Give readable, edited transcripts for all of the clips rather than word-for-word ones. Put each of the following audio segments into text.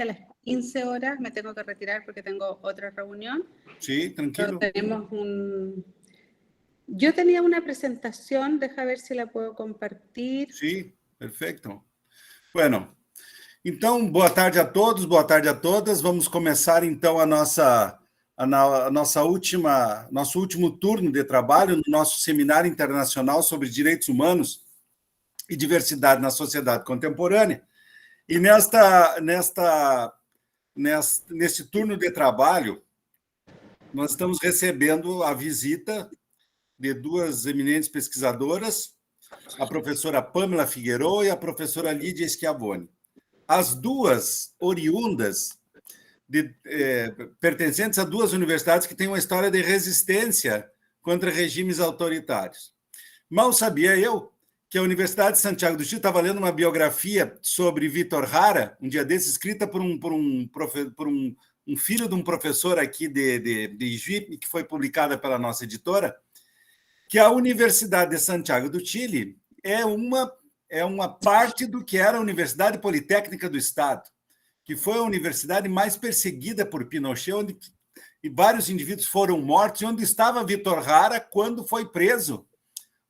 a las 15 horas, me tengo que retirar porque tengo otra reunión. Sí, tranquilo. Yo tenía una presentación, deja ver si la puedo compartir. Sim, perfeito. Bueno, então, boa tarde a todos, boa tarde a todas. Vamos começar, então, nosso último turno de trabalho no nosso Seminário Internacional sobre Direitos Humanos e Diversidade na Sociedade Contemporânea. E nesse turno de trabalho, nós estamos recebendo a visita de duas eminentes pesquisadoras, a professora Pamela Figueiredo e a professora Lídia Schiavone. As duas oriundas, pertencentes a duas universidades que têm uma história de resistência contra regimes autoritários. Mal sabia eu que a Universidade de Santiago do Chile estava lendo uma biografia sobre Vitor Jara, um dia desses, escrita por um filho de um professor aqui de Ijuí, que foi publicada pela nossa editora, que a Universidade de Santiago do Chile é uma parte do que era a Universidade Politécnica do Estado, que foi a universidade mais perseguida por Pinochet, onde vários indivíduos foram mortos, e onde estava Vitor Jara quando foi preso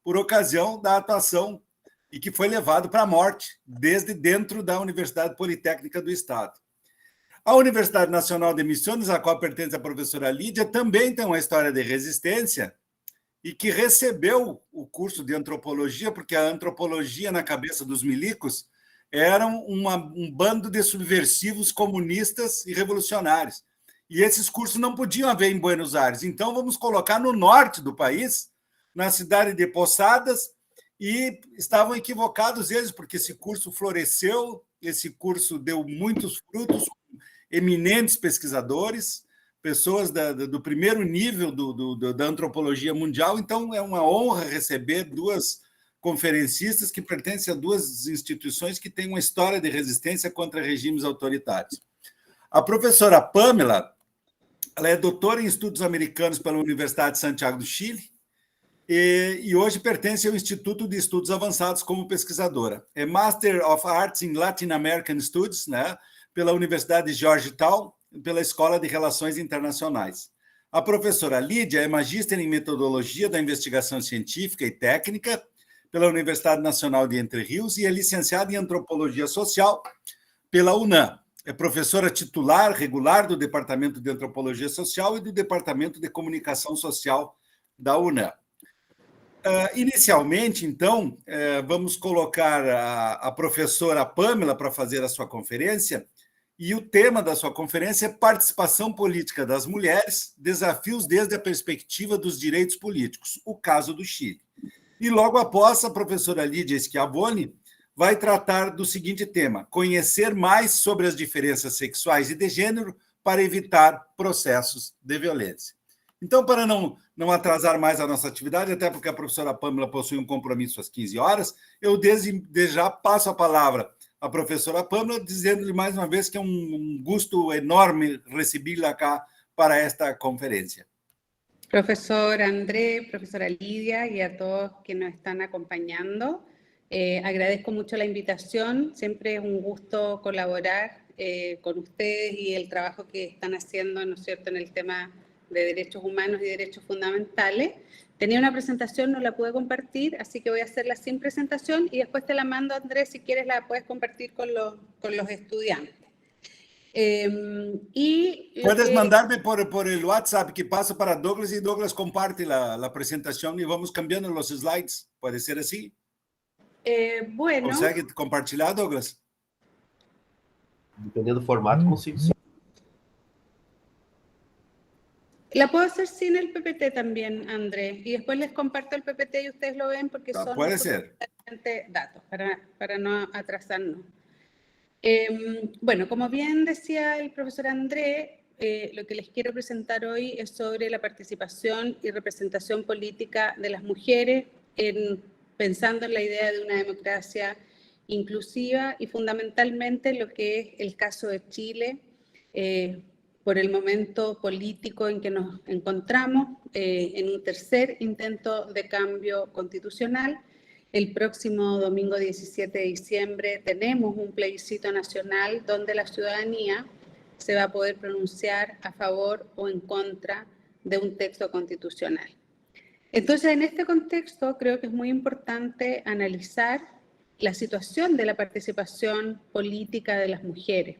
por ocasião da atuação e que foi levado para a morte, desde dentro da Universidade Politécnica do Estado. A Universidade Nacional de Missões, a qual pertence a professora Lídia, também tem uma história de resistência, e que recebeu o curso de antropologia, porque a antropologia, na cabeça dos milicos, era um bando de subversivos comunistas e revolucionários. E esses cursos não podiam haver em Buenos Aires. Então, vamos colocar no norte do país, na cidade de Posadas, e estavam equivocados eles, porque esse curso floresceu, esse curso deu muitos frutos, eminentes pesquisadores, pessoas do primeiro nível da antropologia mundial. Então, é uma honra receber duas conferencistas que pertencem a duas instituições que têm uma história de resistência contra regimes autoritários. A professora Pamela, ela é doutora em estudos americanos pela Universidade de Santiago do Chile e hoje pertence ao Instituto de Estudos Avançados como pesquisadora. É Master of Arts in Latin American Studies, né, pela Universidade de Georgetown, pela Escola de Relações Internacionais. A professora Lídia é magíster em Metodologia da Investigação Científica e Técnica pela Universidade Nacional de Entre Rios e é licenciada em Antropologia Social pela UNAM. É professora titular regular do Departamento de Antropologia Social e do Departamento de Comunicação Social da UNAM. Inicialmente, então, vamos colocar a professora Pamela para fazer a sua conferência. E o tema da sua conferência é Participação Política das Mulheres, Desafios desde a Perspectiva dos Direitos Políticos, o caso do Chile. E logo após, a professora Lídia Schiavone vai tratar do seguinte tema: conhecer mais sobre as diferenças sexuais e de gênero para evitar processos de violência. Então, para não atrasar mais a nossa atividade, até porque a professora Pamela possui um compromisso às 15 horas, eu desde já passo a palavra à professora Pamela, dizendo-lhe mais uma vez que é um gosto enorme recebê-la cá para esta conferência. Profesor André, profesora Lidia y a todos que nos están acompañando, agradezco mucho la invitación, siempre es un gusto colaborar con ustedes y el trabajo que están haciendo, ¿no es cierto?, en el tema de derechos humanos y derechos fundamentales. Tenía una presentación, no la pude compartir, así que voy a hacerla sin presentación y después te la mando, Andrés, si quieres la puedes compartir con los estudiantes. Puedes mandarme por el WhatsApp que pasa para Douglas y Douglas comparte la presentación y vamos cambiando los slides. ¿Puede ser así? Bueno. ¿Consegue compartilhar, Douglas? Dependendo do formato, consigo sim. La puedo hacer sin el PPT también, Andrés, y después les comparto el PPT y ustedes lo ven porque son puede ser. Datos para no atrasarnos. Bueno, como bien decía el profesor Andrés, lo que les quiero presentar hoy es sobre la participación y representación política de las mujeres, pensando en la idea de una democracia inclusiva y fundamentalmente lo que es el caso de Chile, por el momento político en que nos encontramos, en un tercer intento de cambio constitucional El próximo domingo 17 de diciembre tenemos un plebiscito nacional donde la ciudadanía se va a poder pronunciar a favor o en contra de un texto constitucional. Entonces, en este contexto, creo que es muy importante analizar la situación de la participación política de las mujeres.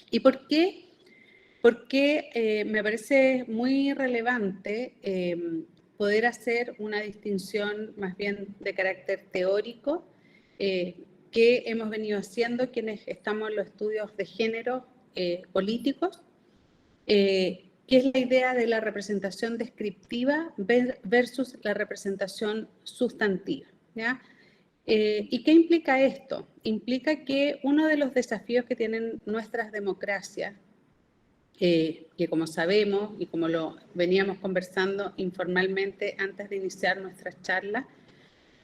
¿Y por qué? Porque me parece muy relevante poder hacer una distinción más bien de carácter teórico que hemos venido haciendo quienes estamos en los estudios de género políticos, que es la idea de la representación descriptiva versus la representación sustantiva, ¿ya? ¿Y qué implica esto? Implica que uno de los desafíos que tienen nuestras democracias, que como sabemos y como lo veníamos conversando informalmente antes de iniciar nuestra charla,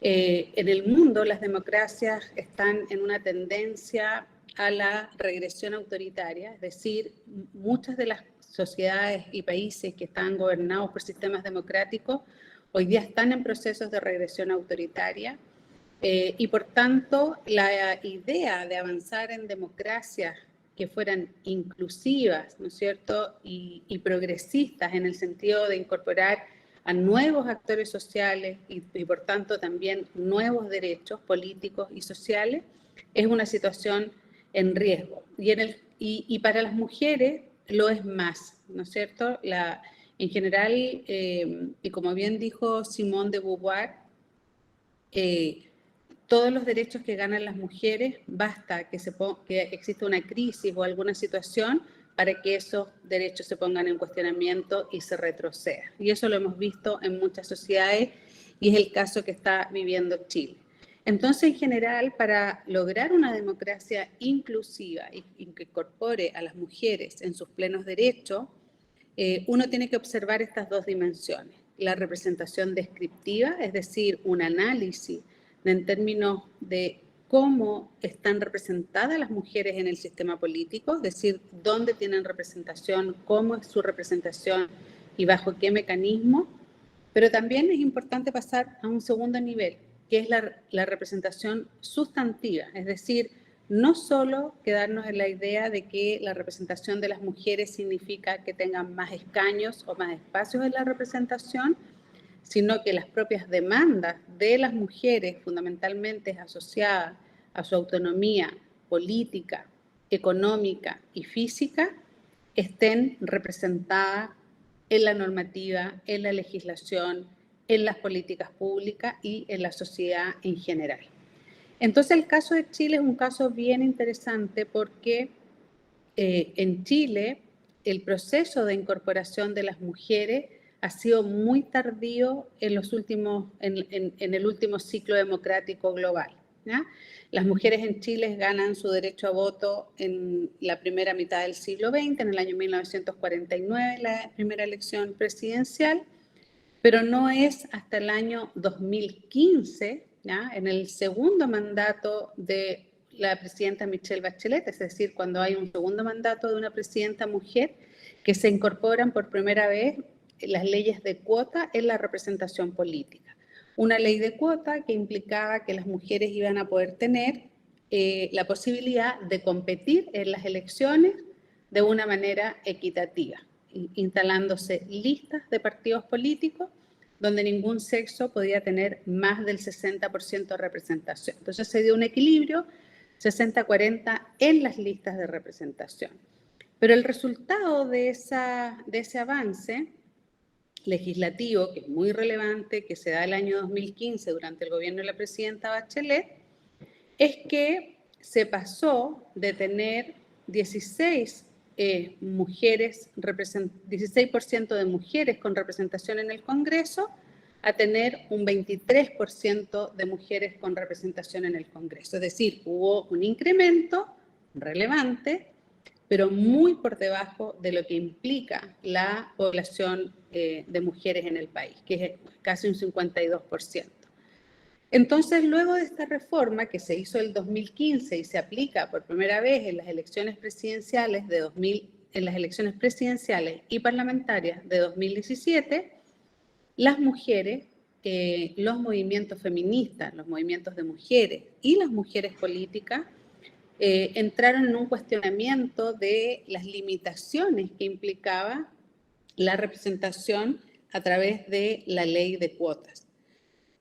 en el mundo las democracias están en una tendencia a la regresión autoritaria, es decir, muchas de las sociedades y países que están gobernados por sistemas democráticos hoy día están en procesos de regresión autoritaria y por tanto la idea de avanzar en democracias que fueran inclusivas, ¿no es cierto?, y progresistas en el sentido de incorporar a nuevos actores sociales y por tanto también nuevos derechos políticos y sociales, es una situación en riesgo. Y para las mujeres lo es más, ¿no es cierto? En general, y como bien dijo Simone de Beauvoir, todos los derechos que ganan las mujeres, basta que exista una crisis o alguna situación para que esos derechos se pongan en cuestionamiento y se retroceda. Y eso lo hemos visto en muchas sociedades y es el caso que está viviendo Chile. Entonces, en general, para lograr una democracia inclusiva y que incorpore a las mujeres en sus plenos derechos, uno tiene que observar estas dos dimensiones. La representación descriptiva, es decir, un análisis en términos de cómo están representadas las mujeres en el sistema político, es decir, dónde tienen representación, cómo es su representación y bajo qué mecanismo, pero también es importante pasar a un segundo nivel, que es la representación sustantiva, es decir, no solo quedarnos en la idea de que la representación de las mujeres significa que tengan más escaños o más espacios en la representación, sino que las propias demandas de las mujeres, fundamentalmente asociadas a su autonomía política, económica y física, estén representadas en la normativa, en la legislación, en las políticas públicas y en la sociedad en general. Entonces, el caso de Chile es un caso bien interesante porque en Chile el proceso de incorporación de las mujeres ha sido muy tardío en el último ciclo democrático global, ¿ya? Las mujeres en Chile ganan su derecho a voto en la primera mitad del siglo XX, en el año 1949, la primera elección presidencial, pero no es hasta el año 2015, ¿ya?, en el segundo mandato de la presidenta Michelle Bachelet, es decir, cuando hay un segundo mandato de una presidenta mujer, que se incorporan por primera vez las leyes de cuota en la representación política. Una ley de cuota que implicaba que las mujeres iban a poder tener la posibilidad de competir en las elecciones de una manera equitativa, instalándose listas de partidos políticos donde ningún sexo podía tener más del 60% de representación. Entonces se dio un equilibrio 60-40 en las listas de representación. Pero el resultado de ese avance legislativo, que es muy relevante, que se da el año 2015 durante el gobierno de la presidenta Bachelet, es que se pasó de tener 16% de mujeres con representación en el Congreso a tener un 23% de mujeres con representación en el Congreso. Es decir, hubo un incremento relevante, pero muy por debajo de lo que implica la población de mujeres en el país, que es casi un 52%. Entonces, luego de esta reforma que se hizo el 2015 y se aplica por primera vez en las elecciones presidenciales y parlamentarias de 2017, las mujeres los movimientos feministas, los movimientos de mujeres y las mujeres políticas entraron en un cuestionamiento de las limitaciones que implicaba la representación a través de la ley de cuotas.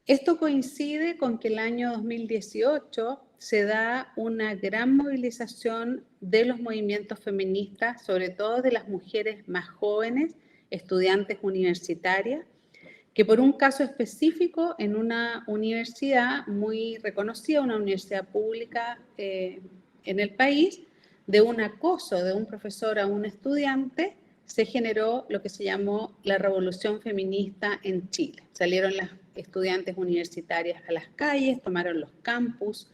Esto coincide con que el año 2018 se da una gran movilización de los movimientos feministas, sobre todo de las mujeres más jóvenes, estudiantes universitarias, que por un caso específico en una universidad muy reconocida, una universidad pública en el país, de un acoso de un profesor a un estudiante, se generó lo que se llamó la revolución feminista en Chile. Salieron las estudiantes universitarias a las calles, tomaron los campus,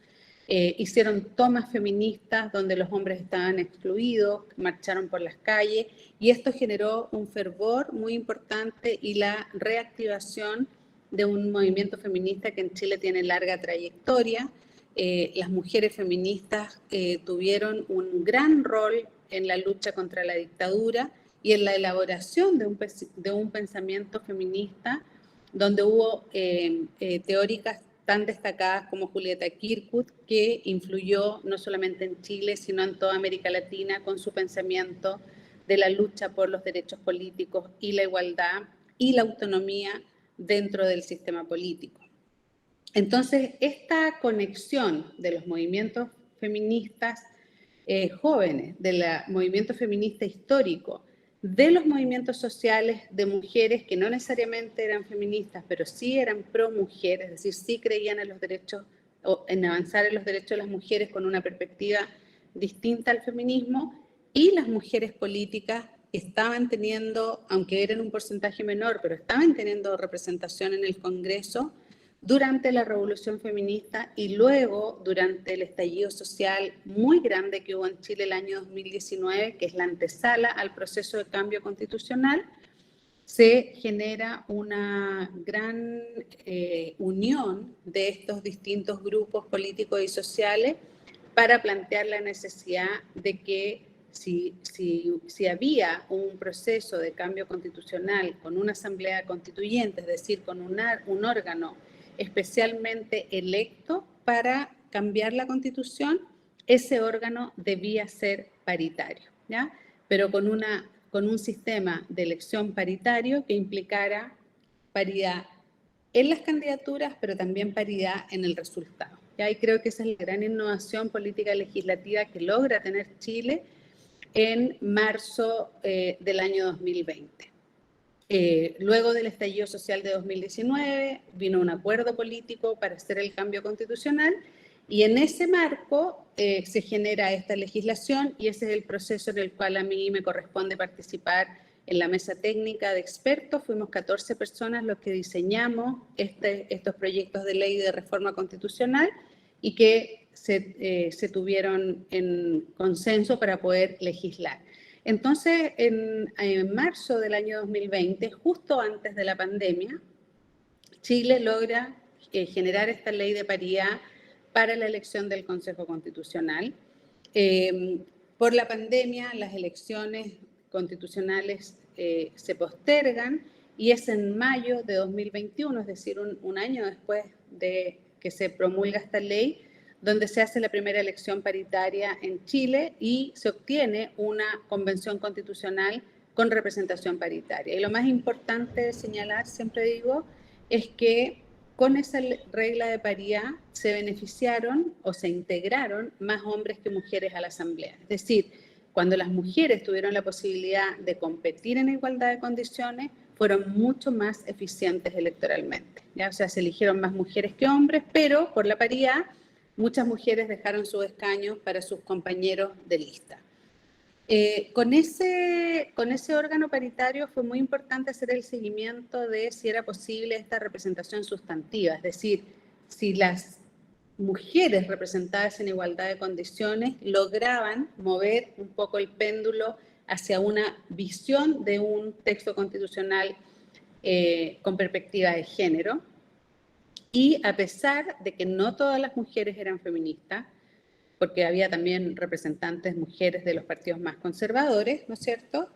hicieron tomas feministas donde los hombres estaban excluidos, marcharon por las calles, y esto generó un fervor muy importante y la reactivación de un movimiento feminista que en Chile tiene larga trayectoria. Las mujeres feministas tuvieron un gran rol en la lucha contra la dictadura y en la elaboración de un pensamiento feminista donde hubo teóricas tan destacadas como Julieta Kirkwood, que influyó no solamente en Chile, sino en toda América Latina con su pensamiento de la lucha por los derechos políticos y la igualdad y la autonomía dentro del sistema político. Entonces, esta conexión de los movimientos feministas jóvenes, del movimiento feminista histórico, de los movimientos sociales de mujeres que no necesariamente eran feministas, pero sí eran pro mujer, es decir, sí creían en los derechos, o en avanzar en los derechos de las mujeres con una perspectiva distinta al feminismo, y las mujeres políticas estaban teniendo, aunque eran un porcentaje menor, pero estaban teniendo representación en el Congreso durante la Revolución Feminista y luego durante el estallido social muy grande que hubo en Chile el año 2019, que es la antesala al proceso de cambio constitucional. Se genera una gran unión de estos distintos grupos políticos y sociales para plantear la necesidad de que si había un proceso de cambio constitucional con una asamblea constituyente, es decir, con un órgano especialmente electo para cambiar la Constitución, ese órgano debía ser paritario, ¿ya? Pero con un sistema de elección paritario que implicara paridad en las candidaturas, pero también paridad en el resultado, ¿ya? Y creo que esa es la gran innovación política legislativa que logra tener Chile en marzo del año 2020. Luego del estallido social de 2019 vino un acuerdo político para hacer el cambio constitucional y en ese marco se genera esta legislación y ese es el proceso en el cual a mí me corresponde participar en la mesa técnica de expertos. Fuimos 14 personas los que diseñamos estos proyectos de ley de reforma constitucional y que se tuvieron en consenso para poder legislar. Entonces, en marzo del año 2020, justo antes de la pandemia, Chile logra generar esta ley de paridad para la elección del Consejo Constitucional. Por la pandemia, las elecciones constitucionales se postergan y es en mayo de 2021, es decir, un año después de que se promulga esta ley, donde se hace la primera elección paritaria en Chile y se obtiene una convención constitucional con representación paritaria. Y lo más importante de señalar, siempre digo, es que con esa regla de paridad se beneficiaron o se integraron más hombres que mujeres a la Asamblea. Es decir, cuando las mujeres tuvieron la posibilidad de competir en igualdad de condiciones, fueron mucho más eficientes electoralmente, ¿ya? O sea, se eligieron más mujeres que hombres, pero por la paridad muchas mujeres dejaron sus escaños para sus compañeros de lista. Con ese órgano paritario fue muy importante hacer el seguimiento de si era posible esta representación sustantiva, es decir, si las mujeres representadas en igualdad de condiciones lograban mover un poco el péndulo hacia una visión de un texto constitucional con perspectiva de género. Y a pesar de que no todas las mujeres eran feministas, porque había también representantes mujeres de los partidos más conservadores, ¿no es cierto?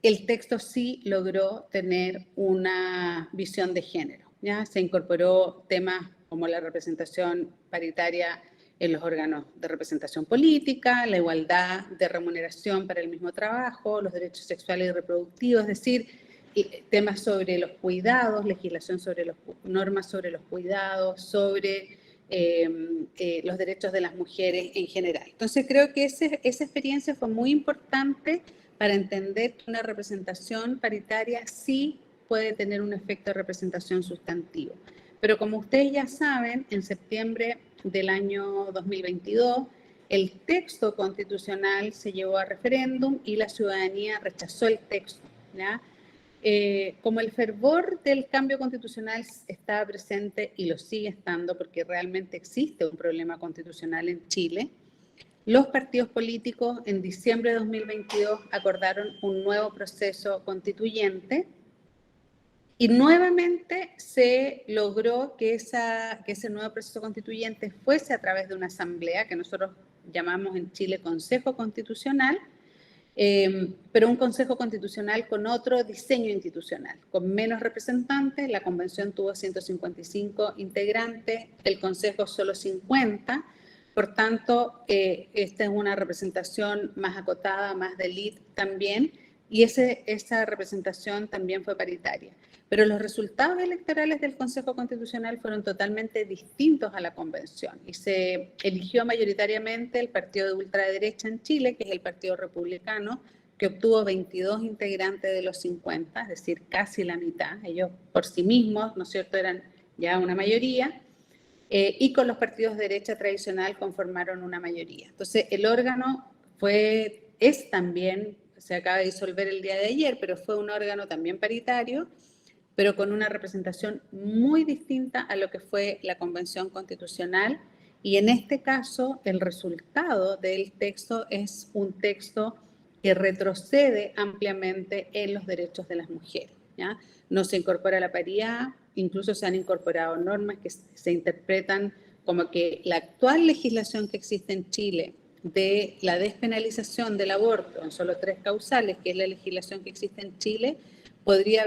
el texto sí logró tener una visión de género, ¿ya? Se incorporó temas como la representación paritaria en los órganos de representación política, la igualdad de remuneración para el mismo trabajo, los derechos sexuales y reproductivos, es decir, temas sobre los cuidados, legislación sobre normas sobre los cuidados, sobre los derechos de las mujeres en general. Entonces creo que esa experiencia fue muy importante para entender que una representación paritaria sí puede tener un efecto de representación sustantivo. Pero como ustedes ya saben, en septiembre del año 2022, el texto constitucional se llevó a referéndum y la ciudadanía rechazó el texto, ¿ya? Como el fervor del cambio constitucional estaba presente y lo sigue estando porque realmente existe un problema constitucional en Chile, los partidos políticos en diciembre de 2022 acordaron un nuevo proceso constituyente y nuevamente se logró que ese nuevo proceso constituyente fuese a través de una asamblea que nosotros llamamos en Chile Consejo Constitucional, pero un Consejo Constitucional con otro diseño institucional, con menos representantes. La convención tuvo 155 integrantes, el Consejo solo 50, por tanto, esta es una representación más acotada, más de élite también, y esa representación también fue paritaria. Pero los resultados electorales del Consejo Constitucional fueron totalmente distintos a la convención y se eligió mayoritariamente el partido de ultraderecha en Chile, que es el Partido Republicano, que obtuvo 22 integrantes de los 50, es decir, casi la mitad. Ellos por sí mismos, ¿no es cierto?, eran ya una mayoría, y con los partidos de derecha tradicional conformaron una mayoría. Entonces, el órgano es también, se acaba de disolver el día de ayer, pero fue un órgano también paritario, pero con una representación muy distinta a lo que fue la Convención Constitucional. Y en este caso, el resultado del texto es un texto que retrocede ampliamente en los derechos de las mujeres, ¿ya? No se incorpora la paridad, incluso se han incorporado normas que se interpretan como que la actual legislación que existe en Chile de la despenalización del aborto en solo 3 causales, que es la legislación que existe en Chile, podría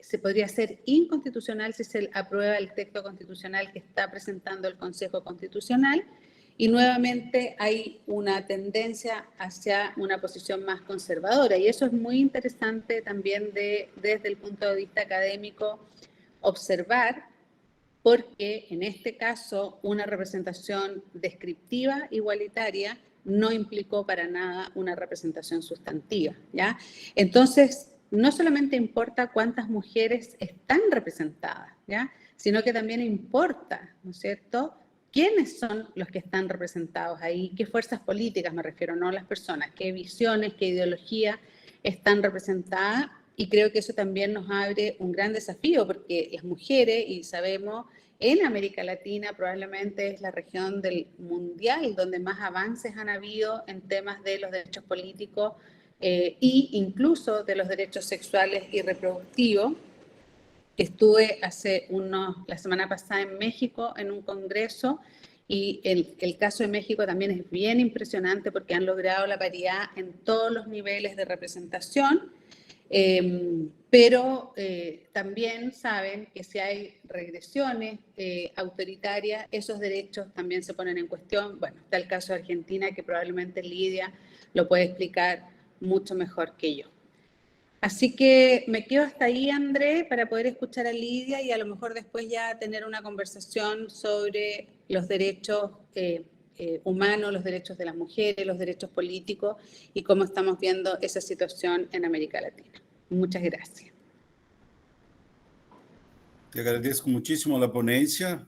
se podría ser inconstitucional si se aprueba el texto constitucional que está presentando el Consejo Constitucional, y nuevamente hay una tendencia hacia una posición más conservadora, y eso es muy interesante también desde el punto de vista académico observar, porque en este caso una representación descriptiva igualitaria no implicó para nada una representación sustantiva, ¿ya? Entonces, no solamente importa cuántas mujeres están representadas, ¿ya?, sino que también importa, ¿no es cierto?, quiénes son los que están representados ahí, qué fuerzas políticas, me refiero, no las personas, qué visiones, qué ideología están representadas. Y creo que eso también nos abre un gran desafío, porque las mujeres, y sabemos, en América Latina probablemente es la región del mundial donde más avances han habido en temas de los derechos políticos e incluso de los derechos sexuales y reproductivos. Estuve la semana pasada en México en un congreso, y el caso de México también es bien impresionante porque han logrado la paridad en todos los niveles de representación, pero también saben que si hay regresiones autoritarias, esos derechos también se ponen en cuestión. Bueno, está el caso de Argentina, que probablemente Lidia lo puede explicar mucho mejor que yo. Así que me quedo hasta ahí, André, para poder escuchar a Lidia y a lo mejor después ya tener una conversación sobre los derechos humanos, los derechos de las mujeres, los derechos políticos y cómo estamos viendo esa situación en América Latina. Muchas gracias. Te agradezco muchísimo la ponencia.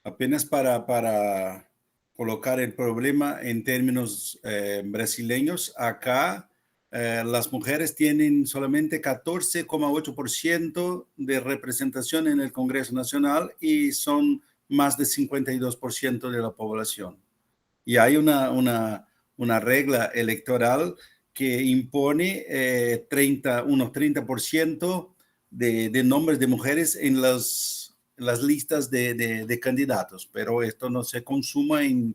Apenas para colocar el problema en términos brasileños, acá las mujeres tienen solamente 14,8% de representación en el Congreso Nacional y son más de 52% de la población. Y hay una regla electoral que impone unos 30% de nombres de mujeres en las listas de candidatos, pero esto no se consuma en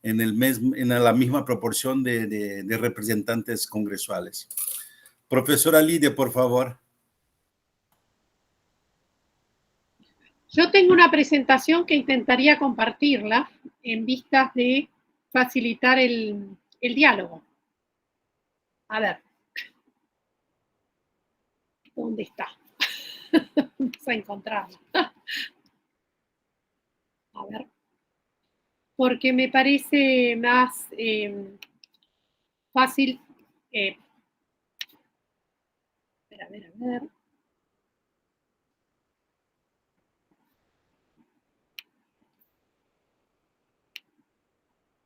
en la misma proporción de representantes congresuales. Profesora Lidia, por favor. Yo tengo una presentación que intentaría compartirla en vistas de facilitar el diálogo. A ver. ¿Dónde está? Vamos a encontrarla. A ver. Porque me parece más fácil. A ver.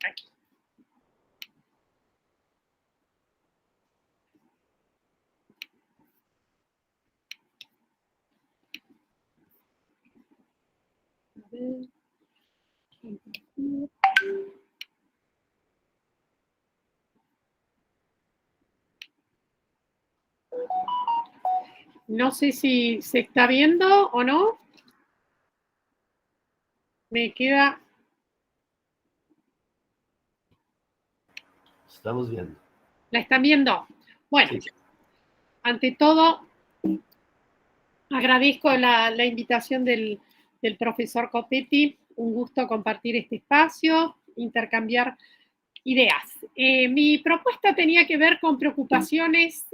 Aquí. A ver. No sé si se está viendo o no. Me queda... Estamos viendo. ¿La están viendo? Bueno, sí. Ante todo, agradezco la invitación del profesor Copetti. Un gusto compartir este espacio, intercambiar ideas. Mi propuesta tenía que ver con preocupaciones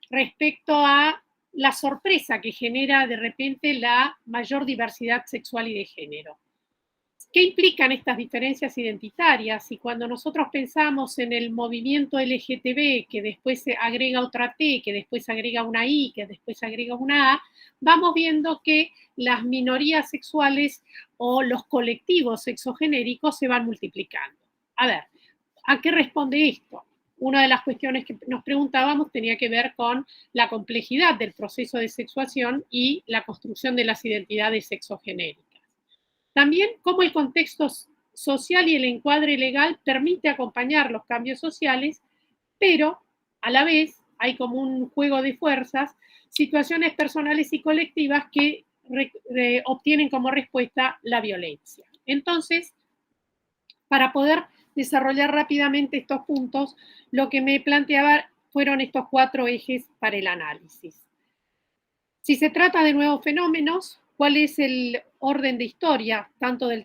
respecto a la sorpresa que genera de repente la mayor diversidad sexual y de género. ¿Qué implican estas diferencias identitarias? Y cuando nosotros pensamos en el movimiento LGTB, que después se agrega otra T, que después agrega una I, que después agrega una A, vamos viendo que las minorías sexuales o los colectivos sexogenéricos se van multiplicando. A ver, ¿a qué responde esto? Una de las cuestiones que nos preguntábamos tenía que ver con la complejidad del proceso de sexuación y la construcción de las identidades sexogenéricas. También cómo el contexto social y el encuadre legal permite acompañar los cambios sociales, pero a la vez hay como un juego de fuerzas, situaciones personales y colectivas que obtienen como respuesta la violencia. Entonces, para poder desarrollar rápidamente estos puntos, lo que me planteaba fueron estos 4 ejes para el análisis. Si se trata de nuevos fenómenos, ¿cuál es el orden de historia, tanto del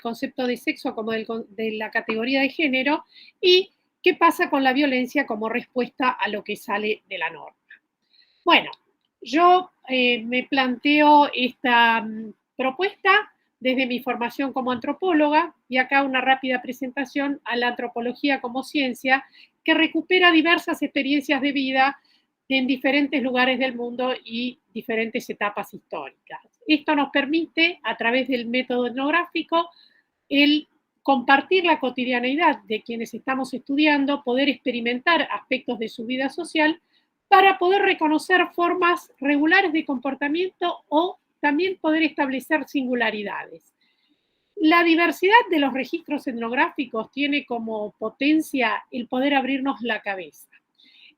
concepto de sexo como de la categoría de género? ¿Y qué pasa con la violencia como respuesta a lo que sale de la norma? Bueno, yo me planteo esta propuesta desde mi formación como antropóloga, y acá una rápida presentación a la antropología como ciencia que recupera diversas experiencias de vida en diferentes lugares del mundo y diferentes etapas históricas. Esto nos permite, a través del método etnográfico, el compartir la cotidianeidad de quienes estamos estudiando, poder experimentar aspectos de su vida social para poder reconocer formas regulares de comportamiento o también poder establecer singularidades. La diversidad de los registros etnográficos tiene como potencia el poder abrirnos la cabeza.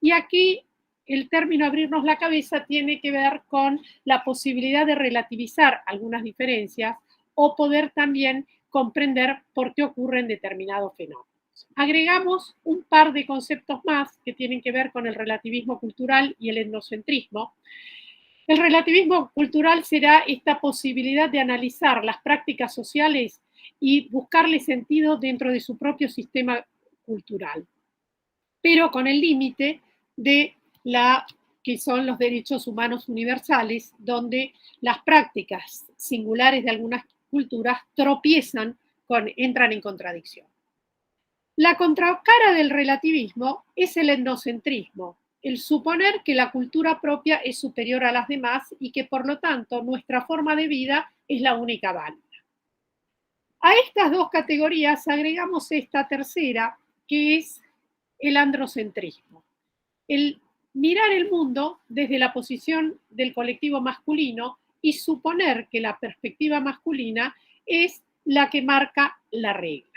Y aquí el término abrirnos la cabeza tiene que ver con la posibilidad de relativizar algunas diferencias o poder también comprender por qué ocurren determinados fenómenos. Agregamos un par de conceptos más que tienen que ver con el relativismo cultural y el etnocentrismo. El relativismo cultural será esta posibilidad de analizar las prácticas sociales y buscarle sentido dentro de su propio sistema cultural, pero con el límite de que son los derechos humanos universales, donde las prácticas singulares de algunas culturas entran en contradicción. La contracara del relativismo es el etnocentrismo, el suponer que la cultura propia es superior a las demás y que por lo tanto nuestra forma de vida es la única válida. A estas 2 categorías agregamos esta tercera, que es el androcentrismo. El mirar el mundo desde la posición del colectivo masculino y suponer que la perspectiva masculina es la que marca la regla.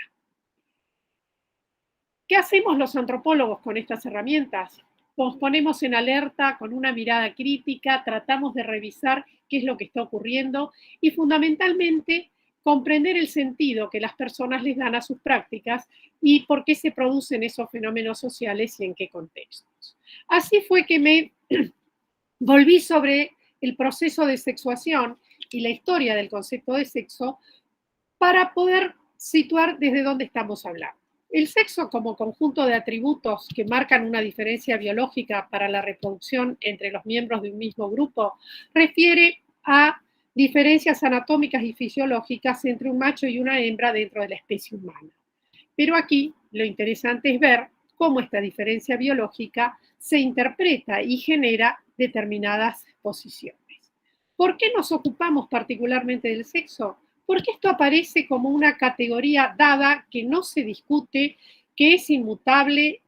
¿Qué hacemos los antropólogos con estas herramientas? Nos ponemos en alerta con una mirada crítica, tratamos de revisar qué es lo que está ocurriendo y fundamentalmente comprender el sentido que las personas les dan a sus prácticas y por qué se producen esos fenómenos sociales y en qué contextos. Así fue que me volví sobre el proceso de sexuación y la historia del concepto de sexo para poder situar desde dónde estamos hablando. El sexo como conjunto de atributos que marcan una diferencia biológica para la reproducción entre los miembros de un mismo grupo refiere a diferencias anatómicas y fisiológicas entre un macho y una hembra dentro de la especie humana. Pero aquí lo interesante es ver cómo esta diferencia biológica se interpreta y genera determinadas posiciones. ¿Por qué nos ocupamos particularmente del sexo? Porque esto aparece como una categoría dada que no se discute, que es inmutable,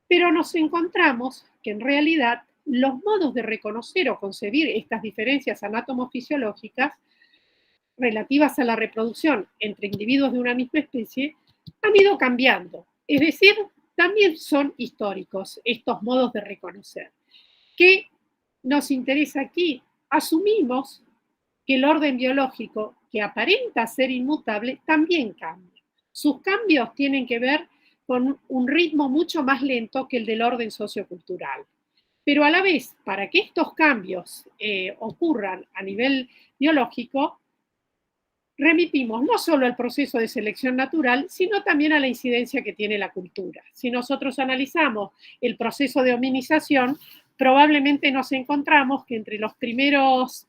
pero nos encontramos que en realidad los modos de reconocer o concebir estas diferencias anatomofisiológicas relativas a la reproducción entre individuos de una misma especie han ido cambiando. Es decir, también son históricos estos modos de reconocer. ¿Qué nos interesa aquí? Asumimos que el orden biológico, que aparenta ser inmutable, también cambia. Sus cambios tienen que ver con un ritmo mucho más lento que el del orden sociocultural. Pero a la vez, para que estos cambios ocurran a nivel biológico, remitimos no solo al proceso de selección natural, sino también a la incidencia que tiene la cultura. Si nosotros analizamos el proceso de hominización, probablemente nos encontramos que entre los primeros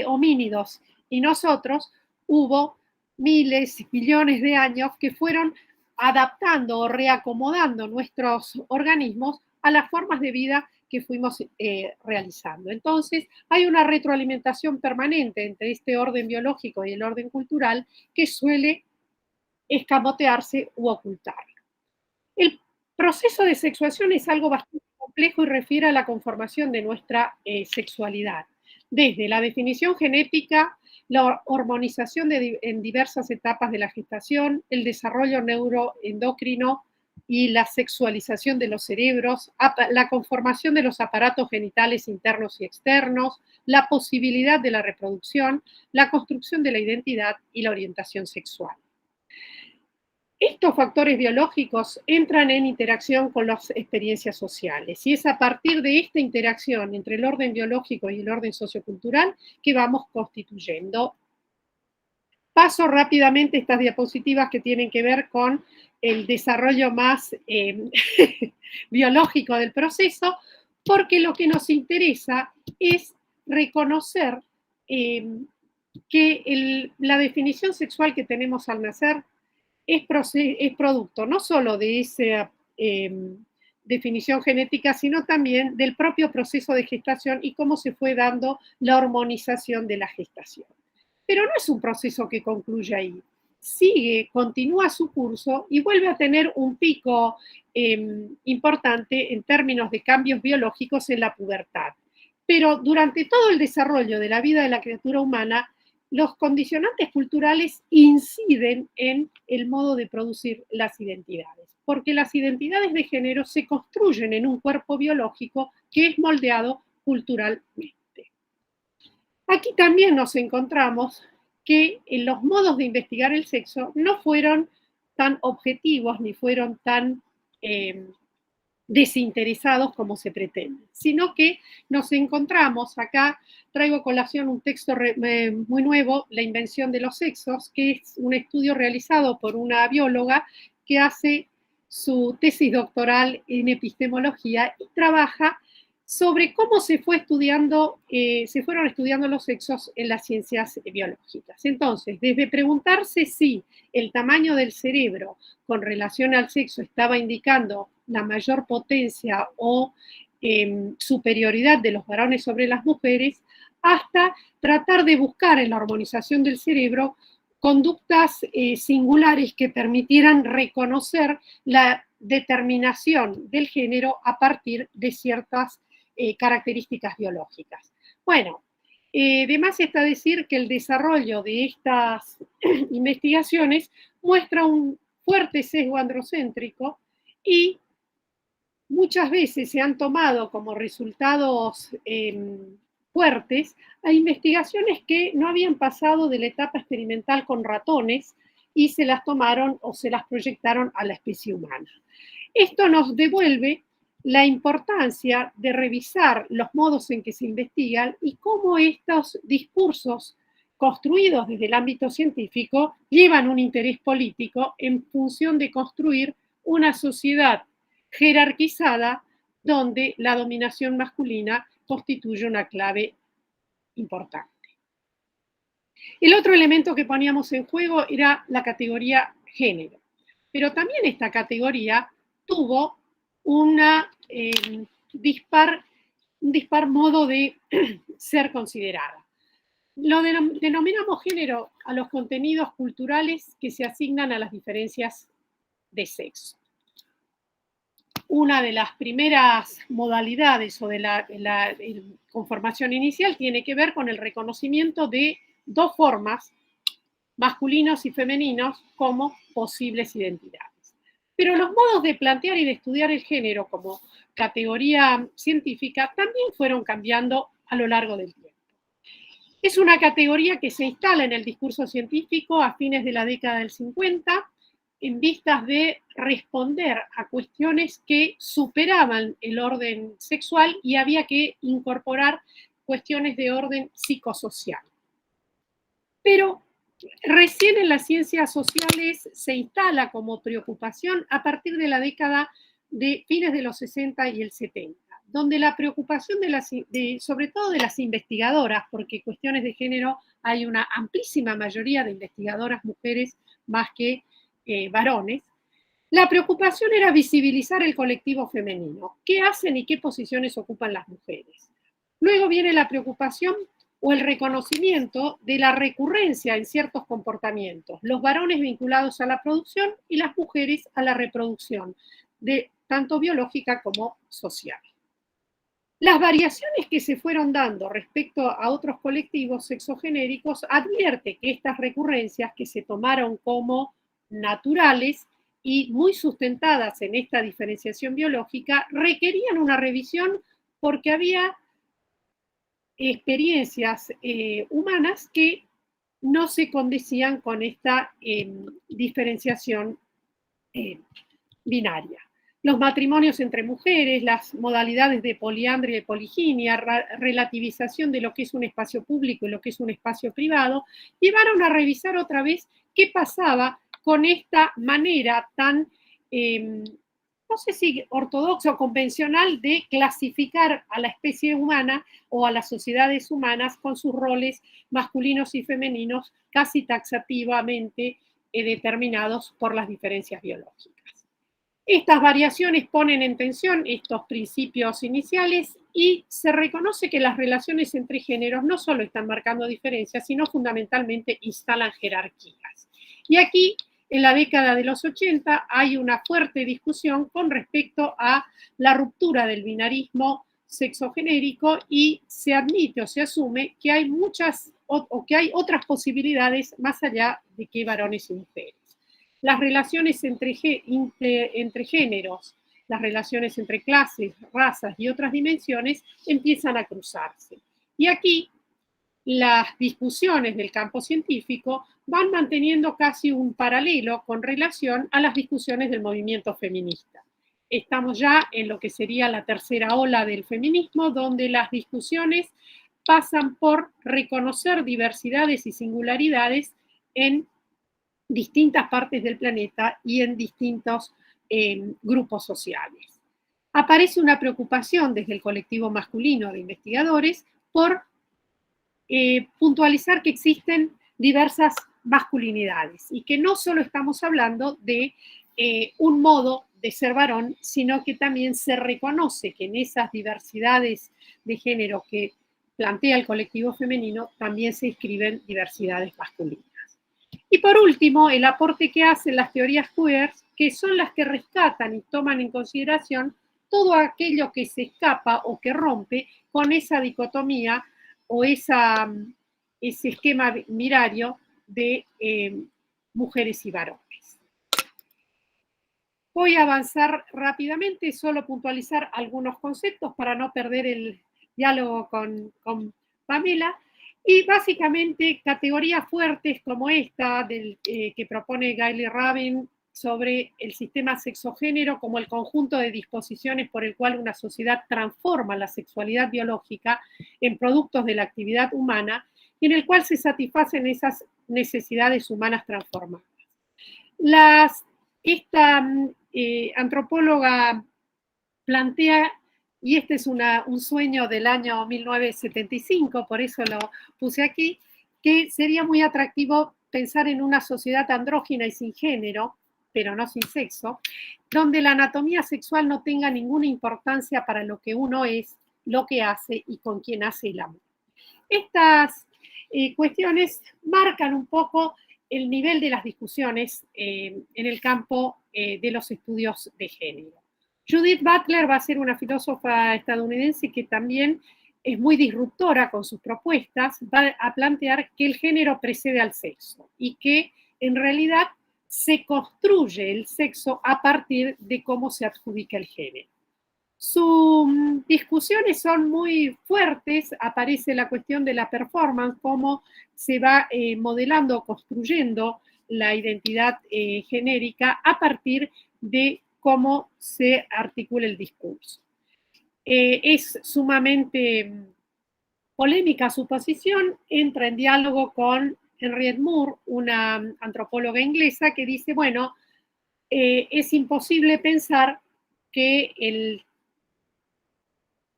homínidos y nosotros hubo miles, millones de años que fueron adaptando o reacomodando nuestros organismos a las formas de vida que fuimos realizando. Entonces, hay una retroalimentación permanente entre este orden biológico y el orden cultural que suele escamotearse u ocultarlo. El proceso de sexuación es algo bastante complejo y refiere a la conformación de nuestra sexualidad, desde la definición genética, la hormonización en diversas etapas de la gestación, el desarrollo neuroendocrino y la sexualización de los cerebros, la conformación de los aparatos genitales internos y externos, la posibilidad de la reproducción, la construcción de la identidad y la orientación sexual. Estos factores biológicos entran en interacción con las experiencias sociales y es a partir de esta interacción entre el orden biológico y el orden sociocultural que vamos constituyendo. Paso rápidamente estas diapositivas que tienen que ver con el desarrollo más biológico del proceso, porque lo que nos interesa es reconocer que la definición sexual que tenemos al nacer es producto no solo de esa definición genética, sino también del propio proceso de gestación y cómo se fue dando la hormonización de la gestación. Pero no es un proceso que concluye ahí. Sigue, continúa su curso y vuelve a tener un pico importante en términos de cambios biológicos en la pubertad. Pero durante todo el desarrollo de la vida de la criatura humana, los condicionantes culturales inciden en el modo de producir las identidades, porque las identidades de género se construyen en un cuerpo biológico que es moldeado culturalmente. Aquí también nos encontramos que los modos de investigar el sexo no fueron tan objetivos ni fueron tan desinteresados como se pretende, sino que nos encontramos, acá traigo a colación un texto muy nuevo, La invención de los sexos, que es un estudio realizado por una bióloga que hace su tesis doctoral en epistemología y trabaja sobre cómo se fueron estudiando los sexos en las ciencias biológicas. Entonces, desde preguntarse si el tamaño del cerebro con relación al sexo estaba indicando la mayor potencia o superioridad de los varones sobre las mujeres, hasta tratar de buscar en la hormonización del cerebro conductas singulares que permitieran reconocer la determinación del género a partir de ciertas características biológicas. Bueno, de más está decir que el desarrollo de estas investigaciones muestra un fuerte sesgo androcéntrico y muchas veces se han tomado como resultados fuertes a investigaciones que no habían pasado de la etapa experimental con ratones y se las tomaron o se las proyectaron a la especie humana. Esto nos devuelve la importancia de revisar los modos en que se investigan y cómo estos discursos construidos desde el ámbito científico llevan un interés político en función de construir una sociedad jerarquizada donde la dominación masculina constituye una clave importante. El otro elemento que poníamos en juego era la categoría género, pero también esta categoría tuvo un dispar modo de ser considerada. Lo denominamos género a los contenidos culturales que se asignan a las diferencias de sexo. Una de las primeras modalidades o de la conformación inicial tiene que ver con el reconocimiento de dos formas, masculinos y femeninos, como posibles identidades. Pero los modos de plantear y de estudiar el género como categoría científica también fueron cambiando a lo largo del tiempo. Es una categoría que se instala en el discurso científico a fines de la década del 50, en vistas de responder a cuestiones que superaban el orden sexual y había que incorporar cuestiones de orden psicosocial. Pero recién en las ciencias sociales se instala como preocupación a partir de la década de fines de los 60 y el 70, donde la preocupación sobre todo de las investigadoras, porque cuestiones de género hay una amplísima mayoría de investigadoras mujeres más que varones, la preocupación era visibilizar el colectivo femenino, qué hacen y qué posiciones ocupan las mujeres. Luego viene la preocupación o el reconocimiento de la recurrencia en ciertos comportamientos, los varones vinculados a la producción y las mujeres a la reproducción, tanto biológica como social. Las variaciones que se fueron dando respecto a otros colectivos sexogenéricos advierte que estas recurrencias que se tomaron como naturales y muy sustentadas en esta diferenciación biológica requerían una revisión porque había experiencias humanas que no se condecían con esta diferenciación binaria. Los matrimonios entre mujeres, las modalidades de poliandria y poliginia, relativización de lo que es un espacio público y lo que es un espacio privado, llevaron a revisar otra vez qué pasaba con esta manera tan, no sé si ortodoxa o convencional, de clasificar a la especie humana o a las sociedades humanas con sus roles masculinos y femeninos casi taxativamente determinados por las diferencias biológicas. Estas variaciones ponen en tensión estos principios iniciales y se reconoce que las relaciones entre géneros no solo están marcando diferencias, sino fundamentalmente instalan jerarquías. Y aquí, en la década de los 80, hay una fuerte discusión con respecto a la ruptura del binarismo sexogenérico y se admite o se asume que hay que hay otras posibilidades más allá de que varones y mujeres. Las relaciones entre géneros, las relaciones entre clases, razas y otras dimensiones empiezan a cruzarse. Y aquí las discusiones del campo científico van manteniendo casi un paralelo con relación a las discusiones del movimiento feminista. Estamos ya en lo que sería la tercera ola del feminismo, donde las discusiones pasan por reconocer diversidades y singularidades en distintas partes del planeta y en distintos grupos sociales. Aparece una preocupación desde el colectivo masculino de investigadores por puntualizar que existen diversas masculinidades y que no solo estamos hablando de un modo de ser varón, sino que también se reconoce que en esas diversidades de género que plantea el colectivo femenino también se inscriben diversidades masculinas. Y por último, el aporte que hacen las teorías queer, que son las que rescatan y toman en consideración todo aquello que se escapa o que rompe con esa dicotomía o ese esquema binario de mujeres y varones. Voy a avanzar rápidamente, solo puntualizar algunos conceptos para no perder el diálogo con Pamela, y básicamente categorías fuertes como esta que propone Gayle Rabin sobre el sistema sexogénero como el conjunto de disposiciones por el cual una sociedad transforma la sexualidad biológica en productos de la actividad humana y en el cual se satisfacen esas necesidades humanas transformadas. Esta antropóloga plantea, y este es un sueño del año 1975, por eso lo puse aquí, que sería muy atractivo pensar en una sociedad andrógina y sin género, pero no sin sexo, donde la anatomía sexual no tenga ninguna importancia para lo que uno es, lo que hace y con quién hace el amor. Estas cuestiones marcan un poco el nivel de las discusiones en el campo de los estudios de género. Judith Butler va a ser una filósofa estadounidense que también es muy disruptora con sus propuestas, va a plantear que el género precede al sexo y que en realidad se construye el sexo a partir de cómo se adjudica el género. Sus discusiones son muy fuertes, aparece la cuestión de la performance, cómo se va modelando, construyendo la identidad genérica a partir de cómo se articula el discurso. Es sumamente polémica su posición, entra en diálogo con Henriette Moore, una antropóloga inglesa, que dice, bueno, es imposible pensar que el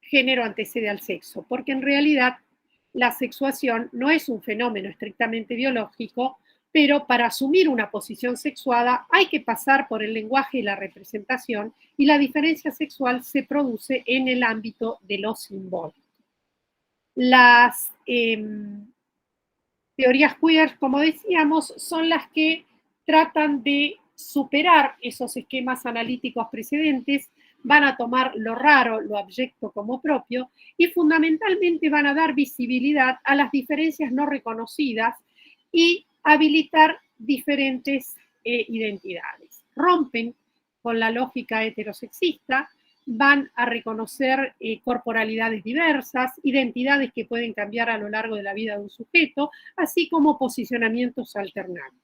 género antecede al sexo, porque en realidad la sexuación no es un fenómeno estrictamente biológico, pero para asumir una posición sexuada hay que pasar por el lenguaje y la representación, y la diferencia sexual se produce en el ámbito de lo simbólico. Las teorías queer, como decíamos, son las que tratan de superar esos esquemas analíticos precedentes, van a tomar lo raro, lo abyecto como propio y fundamentalmente van a dar visibilidad a las diferencias no reconocidas y habilitar diferentes identidades. Rompen con la lógica heterosexista, van a reconocer corporalidades diversas, identidades que pueden cambiar a lo largo de la vida de un sujeto, así como posicionamientos alternantes.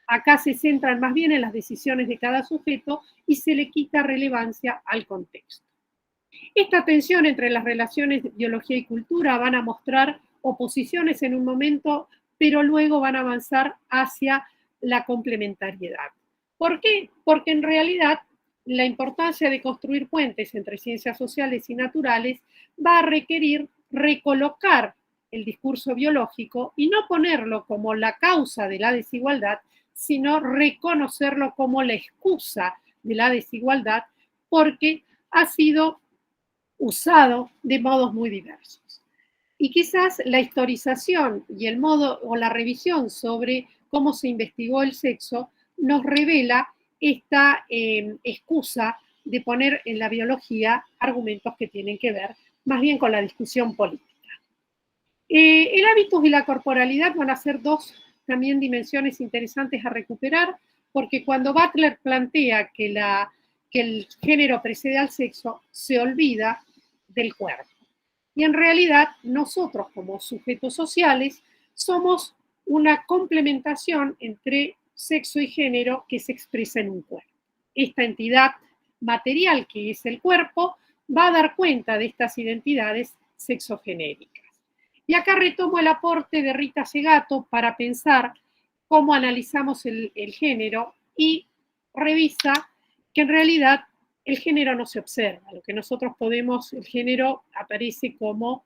Acá se centran más bien en las decisiones de cada sujeto y se le quita relevancia al contexto. Esta tensión entre las relaciones de biología y cultura van a mostrar oposiciones en un momento, pero luego van a avanzar hacia la complementariedad. ¿Por qué? Porque en realidad la importancia de construir puentes entre ciencias sociales y naturales va a requerir recolocar el discurso biológico y no ponerlo como la causa de la desigualdad, sino reconocerlo como la excusa de la desigualdad, porque ha sido usado de modos muy diversos. Y quizás la historización y el modo o la revisión sobre cómo se investigó el sexo nos revela esta excusa de poner en la biología argumentos que tienen que ver más bien con la discusión política. El hábitus y la corporalidad van a ser dos también dimensiones interesantes a recuperar, porque cuando Butler plantea que el género precede al sexo, se olvida del cuerpo. Y en realidad nosotros como sujetos sociales somos una complementación entre sexo y género que se expresa en un cuerpo. Esta entidad material que es el cuerpo va a dar cuenta de estas identidades sexogenéricas. Y acá retomo el aporte de Rita Segato para pensar cómo analizamos el género y revisa que en realidad el género no se observa. Lo que nosotros podemos, el género aparece como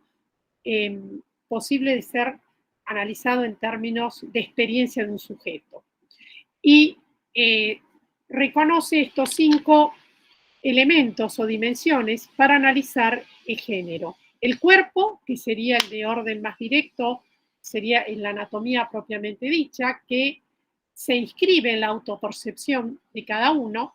posible de ser analizado en términos de experiencia de un sujeto. Y reconoce estos 5 elementos o dimensiones para analizar el género. El cuerpo, que sería el de orden más directo, sería en la anatomía propiamente dicha, que se inscribe en la autopercepción de cada uno,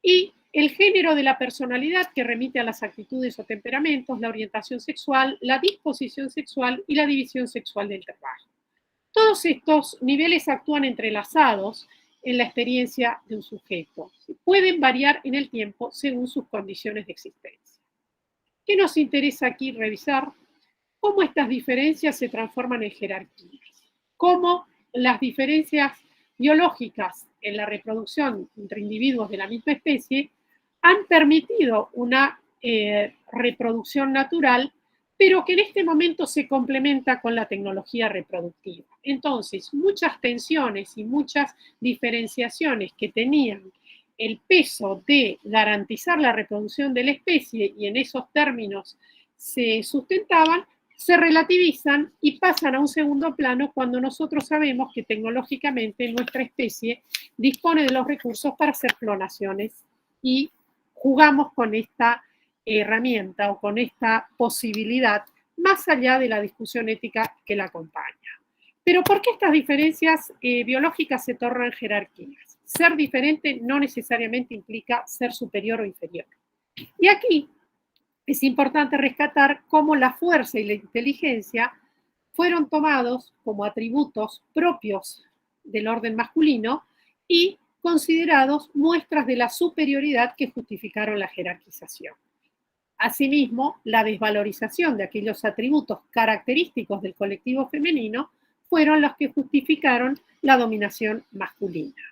y el género de la personalidad, que remite a las actitudes o temperamentos, la orientación sexual, la disposición sexual y la división sexual del trabajo. Todos estos niveles actúan entrelazados en la experiencia de un sujeto. Pueden variar en el tiempo según sus condiciones de existencia. ¿Qué nos interesa aquí revisar? cómo estas diferencias se transforman en jerarquías, cómo las diferencias biológicas en la reproducción entre individuos de la misma especie han permitido una reproducción natural, pero que en este momento se complementa con la tecnología reproductiva. Entonces, muchas tensiones y muchas diferenciaciones que tenían el peso de garantizar la reproducción de la especie y en esos términos se sustentaban, se relativizan y pasan a un segundo plano cuando nosotros sabemos que tecnológicamente nuestra especie dispone de los recursos para hacer clonaciones y jugamos con esta herramienta o con esta posibilidad más allá de la discusión ética que la acompaña. Pero ¿por qué estas diferencias biológicas se tornan jerarquías? Ser diferente no necesariamente implica ser superior o inferior. Y aquí es importante rescatar cómo la fuerza y la inteligencia fueron tomados como atributos propios del orden masculino y considerados muestras de la superioridad que justificaron la jerarquización. Asimismo, la desvalorización de aquellos atributos característicos del colectivo femenino fueron los que justificaron la dominación masculina.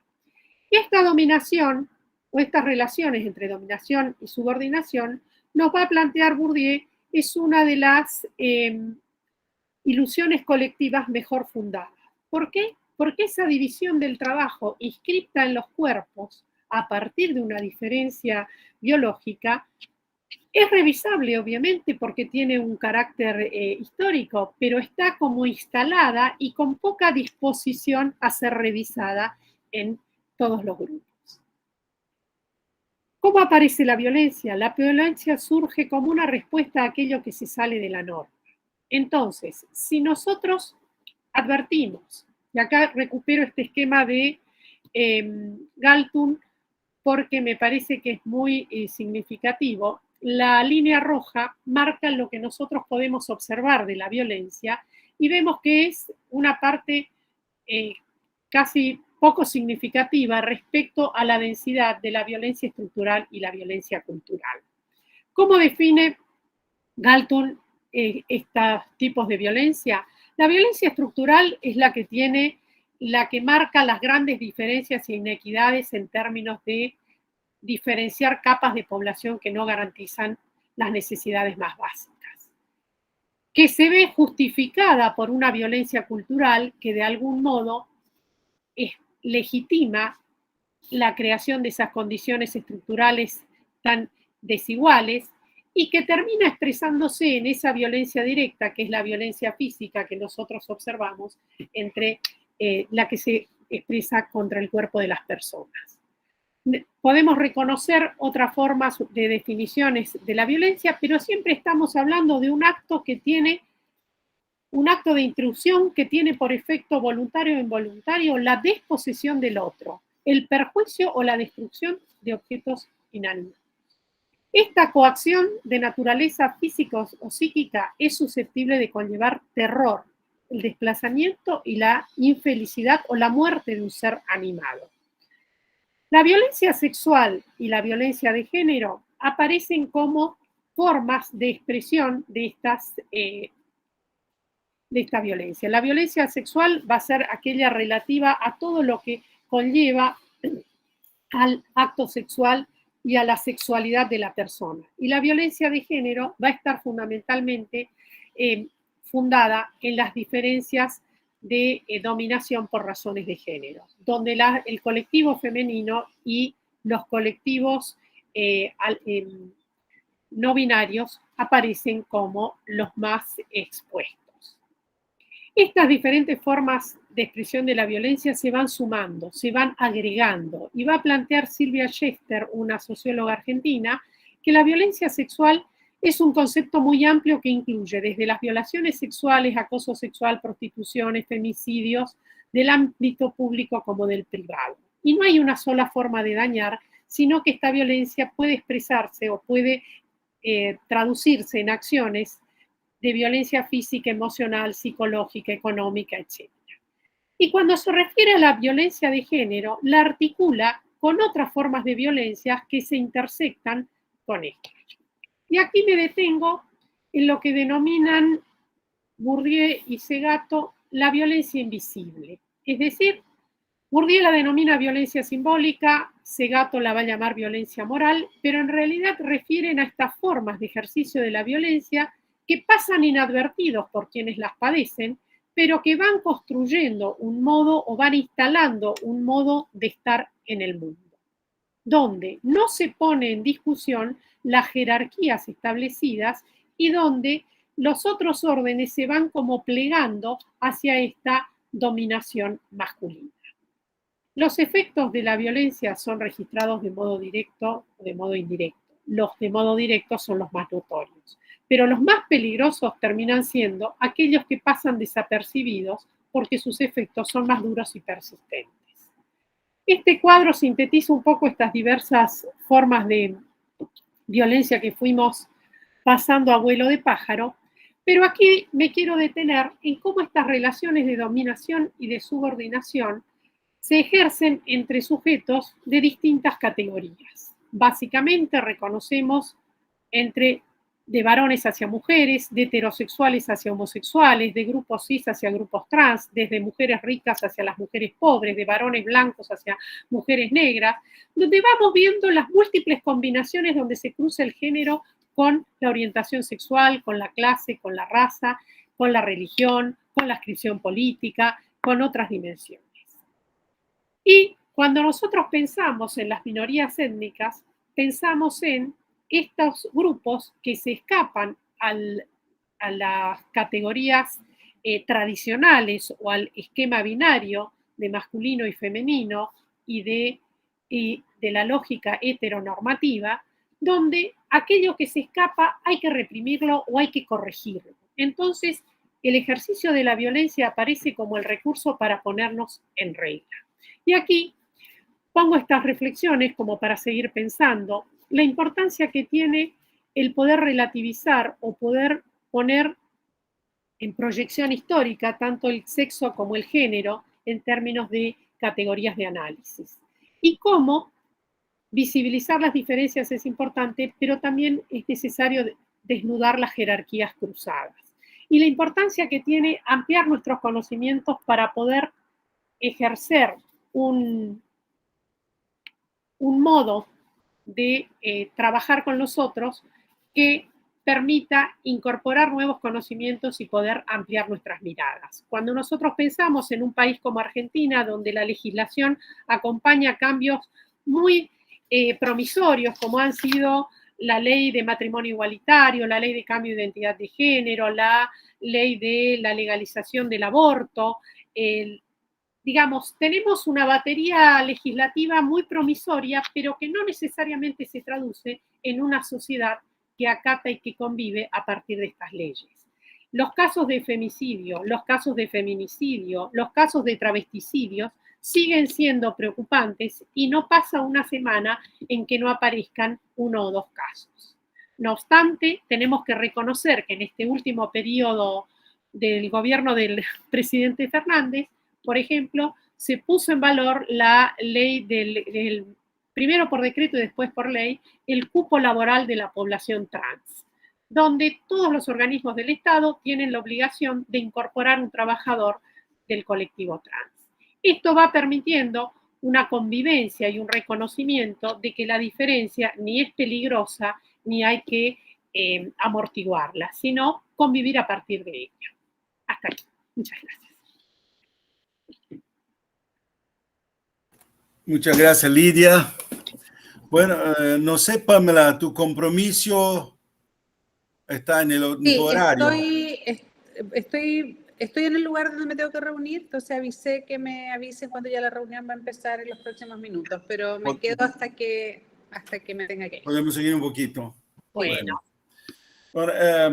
Y esta dominación, o estas relaciones entre dominación y subordinación, nos va a plantear Bourdieu, es una de las ilusiones colectivas mejor fundadas. ¿Por qué? Porque esa división del trabajo inscripta en los cuerpos a partir de una diferencia biológica es revisable, obviamente, porque tiene un carácter histórico, pero está como instalada y con poca disposición a ser revisada en todos los grupos. ¿Cómo aparece la violencia? La violencia surge como una respuesta a aquello que se sale de la norma. Entonces, si nosotros advertimos, y acá recupero este esquema de Galtung porque me parece que es muy significativo, la línea roja marca lo que nosotros podemos observar de la violencia y vemos que es una parte casi poco significativa respecto a la densidad de la violencia estructural y la violencia cultural. ¿Cómo define Galtung estos tipos de violencia? La violencia estructural es la que marca las grandes diferencias e inequidades en términos de diferenciar capas de población que no garantizan las necesidades más básicas, que se ve justificada por una violencia cultural que de algún modo legitima la creación de esas condiciones estructurales tan desiguales y que termina expresándose en esa violencia directa, que es la violencia física que nosotros observamos, entre la que se expresa contra el cuerpo de las personas. Podemos reconocer otras formas de definiciones de la violencia, pero siempre estamos hablando de un acto de intrusión que tiene por efecto voluntario o involuntario la desposesión del otro, el perjuicio o la destrucción de objetos inanimados. Esta coacción de naturaleza física o psíquica es susceptible de conllevar terror, el desplazamiento y la infelicidad o la muerte de un ser animado. La violencia sexual y la violencia de género aparecen como formas de expresión de esta violencia. La violencia sexual va a ser aquella relativa a todo lo que conlleva al acto sexual y a la sexualidad de la persona. Y la violencia de género va a estar fundamentalmente fundada en las diferencias de dominación por razones de género, donde el colectivo femenino y los colectivos no binarios aparecen como los más expuestos. Estas diferentes formas de expresión de la violencia se van sumando, se van agregando, y va a plantear Silvia Schester, una socióloga argentina, que la violencia sexual es un concepto muy amplio que incluye desde las violaciones sexuales, acoso sexual, prostituciones, femicidios, del ámbito público como del privado. Y no hay una sola forma de dañar, sino que esta violencia puede expresarse o puede traducirse en acciones de violencia física, emocional, psicológica, económica, etc. Y cuando se refiere a la violencia de género, la articula con otras formas de violencias que se intersectan con esta. Y aquí me detengo en lo que denominan Bourdieu y Segato la violencia invisible. Es decir, Bourdieu la denomina violencia simbólica, Segato la va a llamar violencia moral, pero en realidad refieren a estas formas de ejercicio de la violencia que pasan inadvertidos por quienes las padecen, pero que van construyendo un modo o van instalando un modo de estar en el mundo, donde no se pone en discusión las jerarquías establecidas y donde los otros órdenes se van como plegando hacia esta dominación masculina. Los efectos de la violencia son registrados de modo directo o de modo indirecto. Los de modo directo son los más notorios, pero los más peligrosos terminan siendo aquellos que pasan desapercibidos porque sus efectos son más duros y persistentes. Este cuadro sintetiza un poco estas diversas formas de violencia que fuimos pasando a vuelo de pájaro, pero aquí me quiero detener en cómo estas relaciones de dominación y de subordinación se ejercen entre sujetos de distintas categorías. Básicamente reconocemos de varones hacia mujeres, de heterosexuales hacia homosexuales, de grupos cis hacia grupos trans, desde mujeres ricas hacia las mujeres pobres, de varones blancos hacia mujeres negras, donde vamos viendo las múltiples combinaciones donde se cruza el género con la orientación sexual, con la clase, con la raza, con la religión, con la adscripción política, con otras dimensiones. Y cuando nosotros pensamos en las minorías étnicas, pensamos en estos grupos que se escapan a las categorías tradicionales o al esquema binario de masculino y femenino y de la lógica heteronormativa, donde aquello que se escapa hay que reprimirlo o hay que corregirlo. Entonces, el ejercicio de la violencia aparece como el recurso para ponernos en regla. Y aquí pongo estas reflexiones como para seguir pensando la importancia que tiene el poder relativizar o poder poner en proyección histórica tanto el sexo como el género en términos de categorías de análisis. Y cómo visibilizar las diferencias es importante, pero también es necesario desnudar las jerarquías cruzadas. Y la importancia que tiene ampliar nuestros conocimientos para poder ejercer un modo de trabajar con los otros que permita incorporar nuevos conocimientos y poder ampliar nuestras miradas. Cuando nosotros pensamos en un país como Argentina, donde la legislación acompaña cambios muy promisorios, como han sido la ley de matrimonio igualitario, la ley de cambio de identidad de género, la ley de la legalización del aborto, digamos, tenemos una batería legislativa muy promisoria, pero que no necesariamente se traduce en una sociedad que acata y que convive a partir de estas leyes. Los casos de femicidio, los casos de feminicidio, los casos de travesticidios siguen siendo preocupantes y no pasa una semana en que no aparezcan uno o dos casos. No obstante, tenemos que reconocer que en este último periodo del gobierno del presidente Fernández, por ejemplo, se puso en valor la ley del primero por decreto y después por ley, el cupo laboral de la población trans, donde todos los organismos del Estado tienen la obligación de incorporar un trabajador del colectivo trans. Esto va permitiendo una convivencia y un reconocimiento de que la diferencia ni es peligrosa ni hay que amortiguarla, sino convivir a partir de ella. Hasta aquí. Muchas gracias. Muchas gracias, Lidia. Bueno, no sé, Pamela, tu compromiso está en tu horario. Estoy en el lugar donde me tengo que reunir, entonces avisé que me avisen cuando ya la reunión va a empezar en los próximos minutos, pero me quedo hasta que me tenga que ir. Podemos seguir un poquito. Bueno. Agora,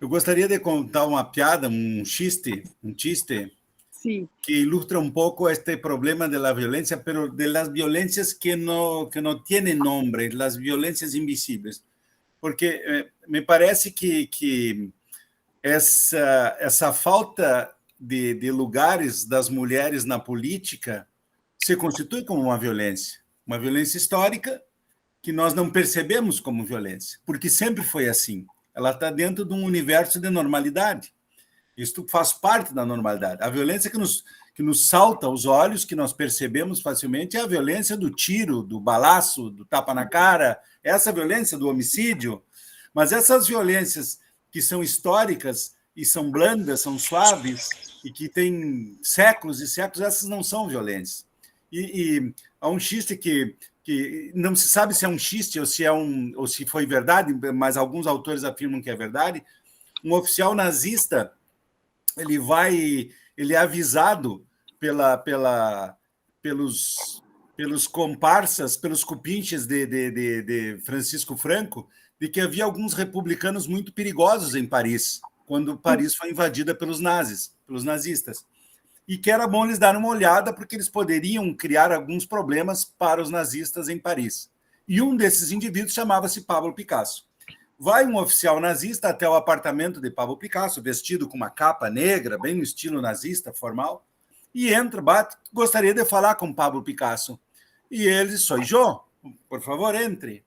eu gostaria de contar uma piada, um chiste, sí, que ilustra un poco este problema de la violencia, pero de las violencias que no tienen nombre, las violencias invisibles. Porque me parece que essa falta de lugares das mulheres na política se constitui como uma violência histórica que nós não percebemos como violência, porque sempre foi assim. ela está dentro de um universo de normalidade. Isso faz parte da normalidade. A violência que nos salta aos olhos, que nós percebemos facilmente, é a violência do tiro, do balaço, do tapa na cara, essa violência do homicídio. Mas essas violências que são históricas e são blandas, são suaves, e que têm séculos e séculos, essas não são violências. E há um xiste que não se sabe se é um xiste ou se foi verdade, mas alguns autores afirmam que é verdade. Um oficial nazista, ele é avisado pelos comparsas, pelos cupinches de Francisco Franco, de que havia alguns republicanos muito perigosos em Paris, quando Paris foi invadida pelos nazistas. E que era bom eles darem uma olhada, porque eles poderiam criar alguns problemas para os nazistas em Paris. E um desses indivíduos chamava-se Pablo Picasso. Vai um oficial nazista até o apartamento de Pablo Picasso, vestido com uma capa negra, bem no estilo nazista, formal, e entra, bate, gostaria de falar com Pablo Picasso. E ele, sou eu, por favor, entre.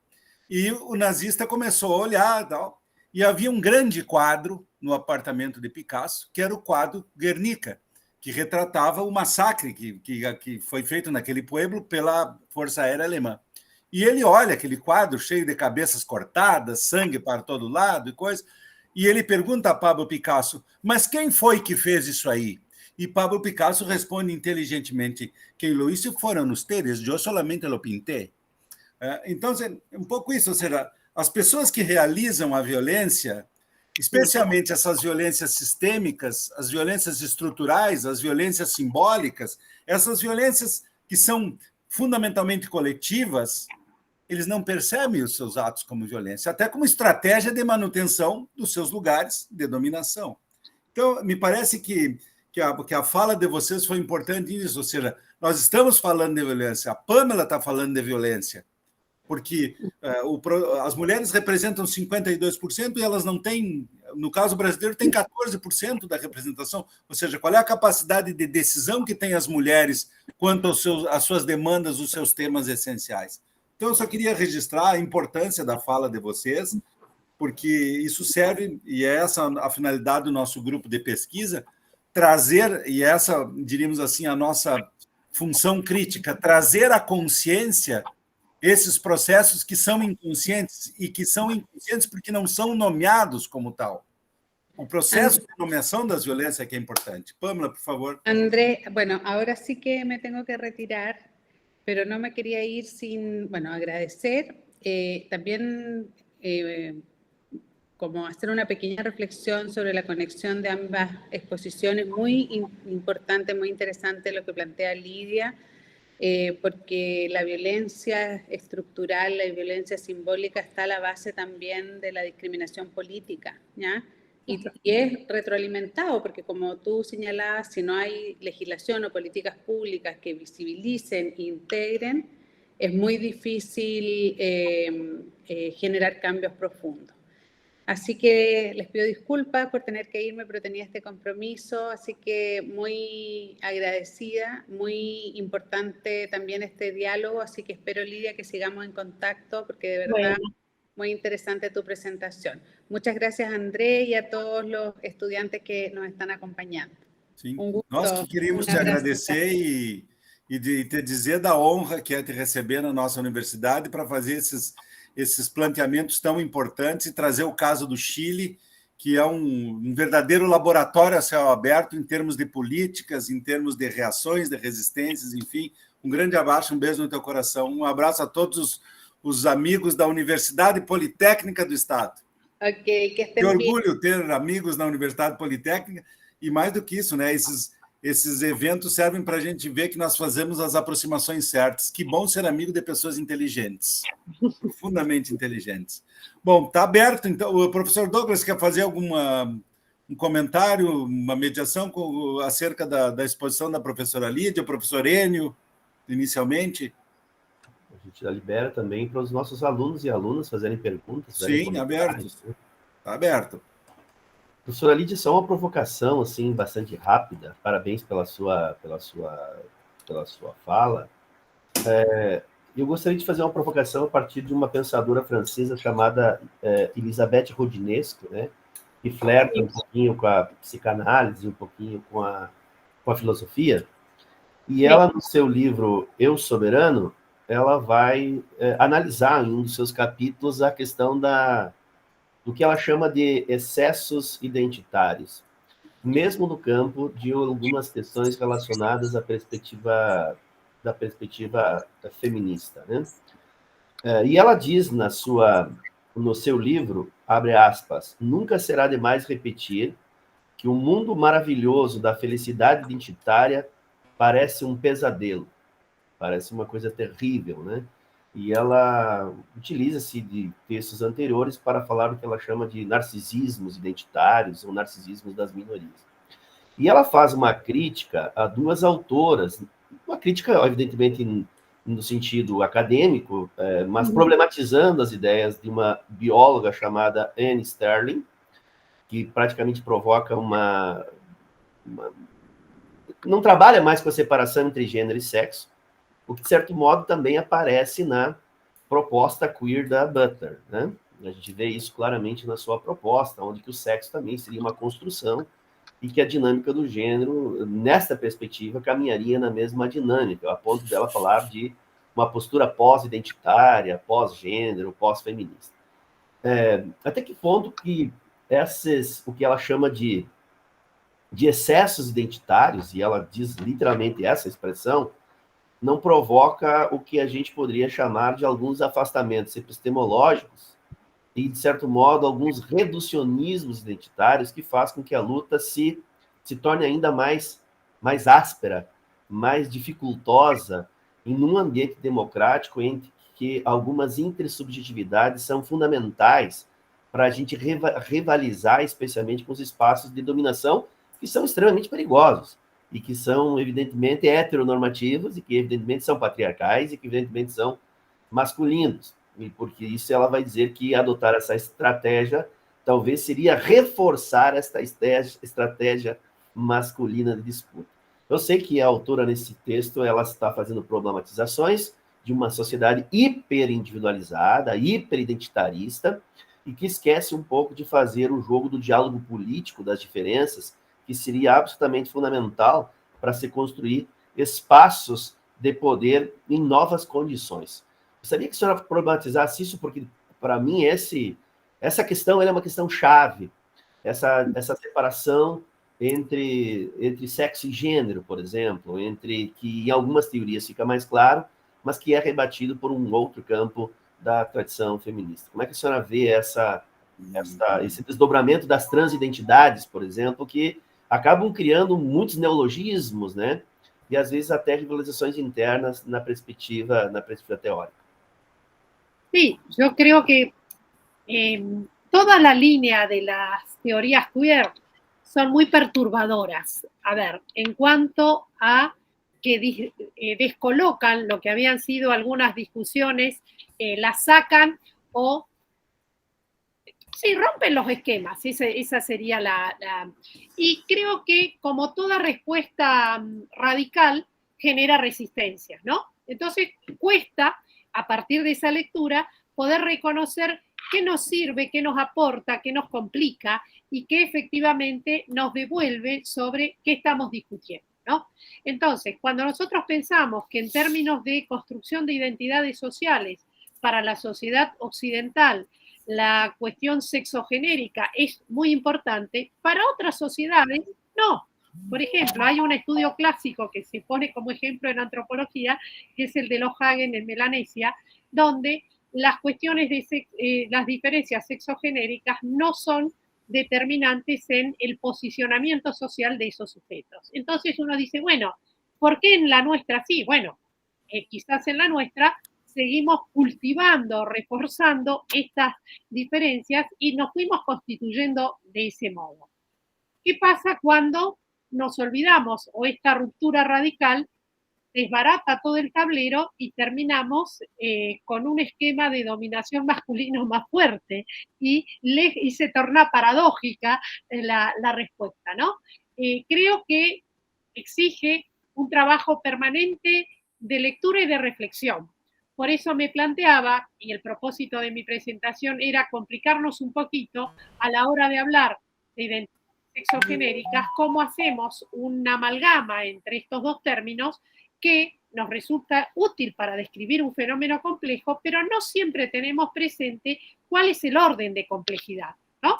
E o nazista começou a olhar, tal, e havia um grande quadro no apartamento de Picasso, que era o quadro Guernica, que retratava o massacre que foi feito naquele pueblo pela Força Aérea Alemã. E ele olha aquele quadro cheio de cabeças cortadas, sangue para todo lado e coisa, e ele pergunta a Pablo Picasso, mas quem foi que fez isso aí? E Pablo Picasso responde inteligentemente, quem lo hizo foram ustedes, eu solamente lo pintei. Então, é um pouco isso, ou seja, as pessoas que realizam a violência, especialmente essas violências sistêmicas, as violências estruturais, as violências simbólicas, essas violências que são fundamentalmente coletivas, eles não percebem os seus atos como violência, até como estratégia de manutenção dos seus lugares de dominação. Então, me parece que a fala de vocês foi importante nisso, ou seja, nós estamos falando de violência, a Pamela está falando de violência, porque as mulheres representam 52% e elas não têm, no caso brasileiro, tem 14% da representação, ou seja, qual é a capacidade de decisão que têm as mulheres quanto às suas demandas, os seus temas essenciais. Então, eu só queria registrar a importância da fala de vocês, porque isso serve, e é essa a finalidade do nosso grupo de pesquisa, trazer, e essa, diríamos assim, a nossa função crítica, trazer à consciência esses processos que são inconscientes, e que são inconscientes porque não são nomeados como tal. O processo de nomeação das violências é que é importante. Pamela, por favor. André, bueno, ahora sí que me tengo que retirar, pero no me quería ir sin, bueno, agradecer, también como hacer una pequeña reflexión sobre la conexión de ambas exposiciones, muy importante, muy interesante lo que plantea Lidia, porque la violencia estructural, la violencia simbólica está a la base también de la discriminación política, ¿ya? Y es retroalimentado, porque como tú señalabas, si no hay legislación o políticas públicas que visibilicen e integren, es muy difícil generar cambios profundos. Así que les pido disculpas por tener que irme, pero tenía este compromiso, así que muy agradecida, muy importante también este diálogo, así que espero, Lidia, que sigamos en contacto, porque de verdad muy interesante tu presentación. Muchas gracias, André, y a todos los estudiantes que nos están acompañando. Sim. Um gusto. Nós que queríamos te agradecer e te dizer da honra que é te receber na nossa universidade para fazer esses planteamentos tão importantes e trazer o caso do Chile, que é um verdadeiro laboratório a céu aberto em termos de políticas, em termos de reações, de resistências, enfim. Um grande abraço, um beijo no teu coração. Um abraço a todos os amigos da Universidade Politécnica do Estado. Ok, que orgulho ter amigos na Universidade Politécnica, e mais do que isso, né? Esses eventos servem para a gente ver que nós fazemos as aproximações certas. Que bom ser amigo de pessoas inteligentes, profundamente inteligentes. Bom, está aberto, então. O professor Douglas quer fazer um comentário, uma mediação acerca da exposição da professora Lídia, o professor Enio, inicialmente? A gente já libera também para os nossos alunos e alunas fazerem perguntas. Sim, aberto. Está aberto. Professora Lídia, só uma provocação assim, bastante rápida. Parabéns pela sua fala. eu gostaria de fazer uma provocação a partir de uma pensadora francesa chamada Elisabeth Rodinesco, né? Que flerta um pouquinho com a psicanálise, um pouquinho com a filosofia. E ela, no seu livro Eu Soberano, ela vai analisar em um dos seus capítulos a questão do que ela chama de excessos identitários, mesmo no campo de algumas questões relacionadas à perspectiva feminista, né? E ela diz no seu livro, abre aspas, nunca será demais repetir que o mundo maravilhoso da felicidade identitária parece um pesadelo, parece uma coisa terrível, né? E ela utiliza-se de textos anteriores para falar do que ela chama de narcisismos identitários ou narcisismos das minorias. E ela faz uma crítica a duas autoras, uma crítica, evidentemente, no sentido acadêmico, mas problematizando as ideias de uma bióloga chamada Anne Sterling, que praticamente provoca não trabalha mais com a separação entre gênero e sexo, o que, de certo modo, também aparece na proposta queer da Butler, né? A gente vê isso claramente na sua proposta, onde que o sexo também seria uma construção e que a dinâmica do gênero, nessa perspectiva, caminharia na mesma dinâmica, a ponto dela falar de uma postura pós-identitária, pós-gênero, pós-feminista. Até que ponto que o que ela chama de excessos identitários, e ela diz literalmente essa expressão, não provoca o que a gente poderia chamar de alguns afastamentos epistemológicos e, de certo modo, alguns reducionismos identitários que faz com que a luta se torne ainda mais áspera, mais dificultosa, em um ambiente democrático em que algumas intersubjetividades são fundamentais para a gente rivalizar, especialmente com os espaços de dominação, que são extremamente perigosos e que são, evidentemente, heteronormativos, e que, evidentemente, são patriarcais, e que, evidentemente, são masculinos. E porque isso ela vai dizer que adotar essa estratégia talvez seria reforçar esta estratégia masculina de disputa. Eu sei que a autora, nesse texto, ela está fazendo problematizações de uma sociedade hiperindividualizada, hiperidentitarista, e que esquece um pouco de fazer o jogo do diálogo político das diferenças, que seria absolutamente fundamental para se construir espaços de poder em novas condições. Gostaria que a senhora problematizasse isso, porque, para mim, essa questão é uma questão chave, essa separação entre sexo e gênero, por exemplo, que em algumas teorias fica mais claro, mas que é rebatido por um outro campo da tradição feminista. Como é que a senhora vê esse desdobramento das transidentidades, por exemplo, que acabam criando muitos neologismos, né? E às vezes até rivalizações internas na perspectiva teórica. Sí, yo creo que toda la línea de las teorías queer son muy perturbadoras. A ver, en cuanto a que descolocan lo que habían sido algunas discusiones, las sacan o sí, rompen los esquemas, esa sería Y creo que como toda respuesta radical genera resistencias, ¿no? Entonces cuesta, a partir de esa lectura, poder reconocer qué nos sirve, qué nos aporta, qué nos complica y qué efectivamente nos devuelve sobre qué estamos discutiendo, ¿no? Entonces, cuando nosotros pensamos que en términos de construcción de identidades sociales para la sociedad occidental, la cuestión sexogenérica es muy importante, para otras sociedades no. Por ejemplo, hay un estudio clásico que se pone como ejemplo en antropología, que es el de Lohhagen en Melanesia, donde las cuestiones de las diferencias sexogenéricas no son determinantes en el posicionamiento social de esos sujetos. Entonces uno dice, bueno, ¿por qué en la nuestra sí? Bueno, quizás en la nuestra seguimos cultivando, reforzando estas diferencias y nos fuimos constituyendo de ese modo. ¿Qué pasa cuando nos olvidamos o esta ruptura radical desbarata todo el tablero y terminamos con un esquema de dominación masculino más fuerte y se torna paradójica la respuesta, ¿no? Creo que exige un trabajo permanente de lectura y de reflexión, Por eso me planteaba, y el propósito de mi presentación era complicarnos un poquito a la hora de hablar de identidades sexogenéricas, cómo hacemos una amalgama entre estos dos términos que nos resulta útil para describir un fenómeno complejo, pero no siempre tenemos presente cuál es el orden de complejidad, ¿no?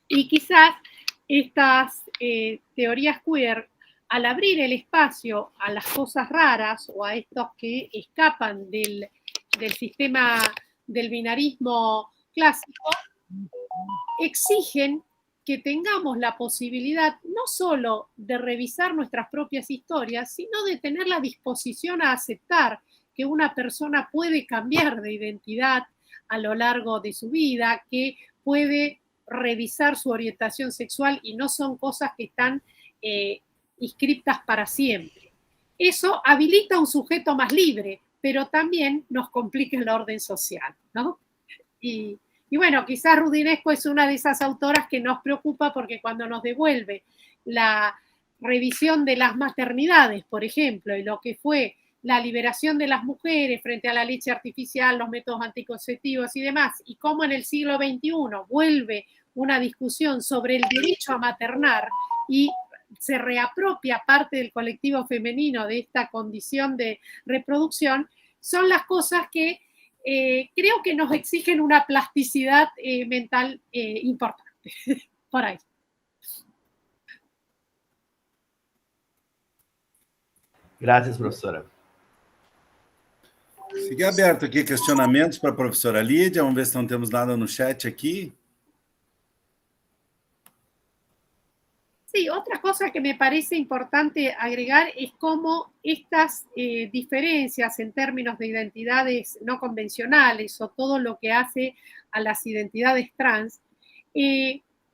Y quizás estas teorías queer, al abrir el espacio a las cosas raras o a estos que escapan del sistema del binarismo clásico, exigen que tengamos la posibilidad no solo de revisar nuestras propias historias, sino de tener la disposición a aceptar que una persona puede cambiar de identidad a lo largo de su vida, que puede revisar su orientación sexual y no son cosas que están inscriptas para siempre. Eso habilita un sujeto más libre, pero también nos complica el orden social, ¿no? Y bueno, quizás Rudinesco es una de esas autoras que nos preocupa porque cuando nos devuelve la revisión de las maternidades, por ejemplo, y lo que fue la liberación de las mujeres frente a la leche artificial, los métodos anticonceptivos y demás, y cómo en el siglo XXI vuelve una discusión sobre el derecho a maternar y se reapropia parte del colectivo femenino de esta condición de reproducción, son las cosas que creo que nos exigen una plasticidad mental importante. Por ahí. Gracias, professora. Sigue aberto aqui questionamentos para a professora Lídia. Vamos ver se não temos nada no chat aqui. Sí, otra cosa que me parece importante agregar es cómo estas diferencias en términos de identidades no convencionales o todo lo que hace a las identidades trans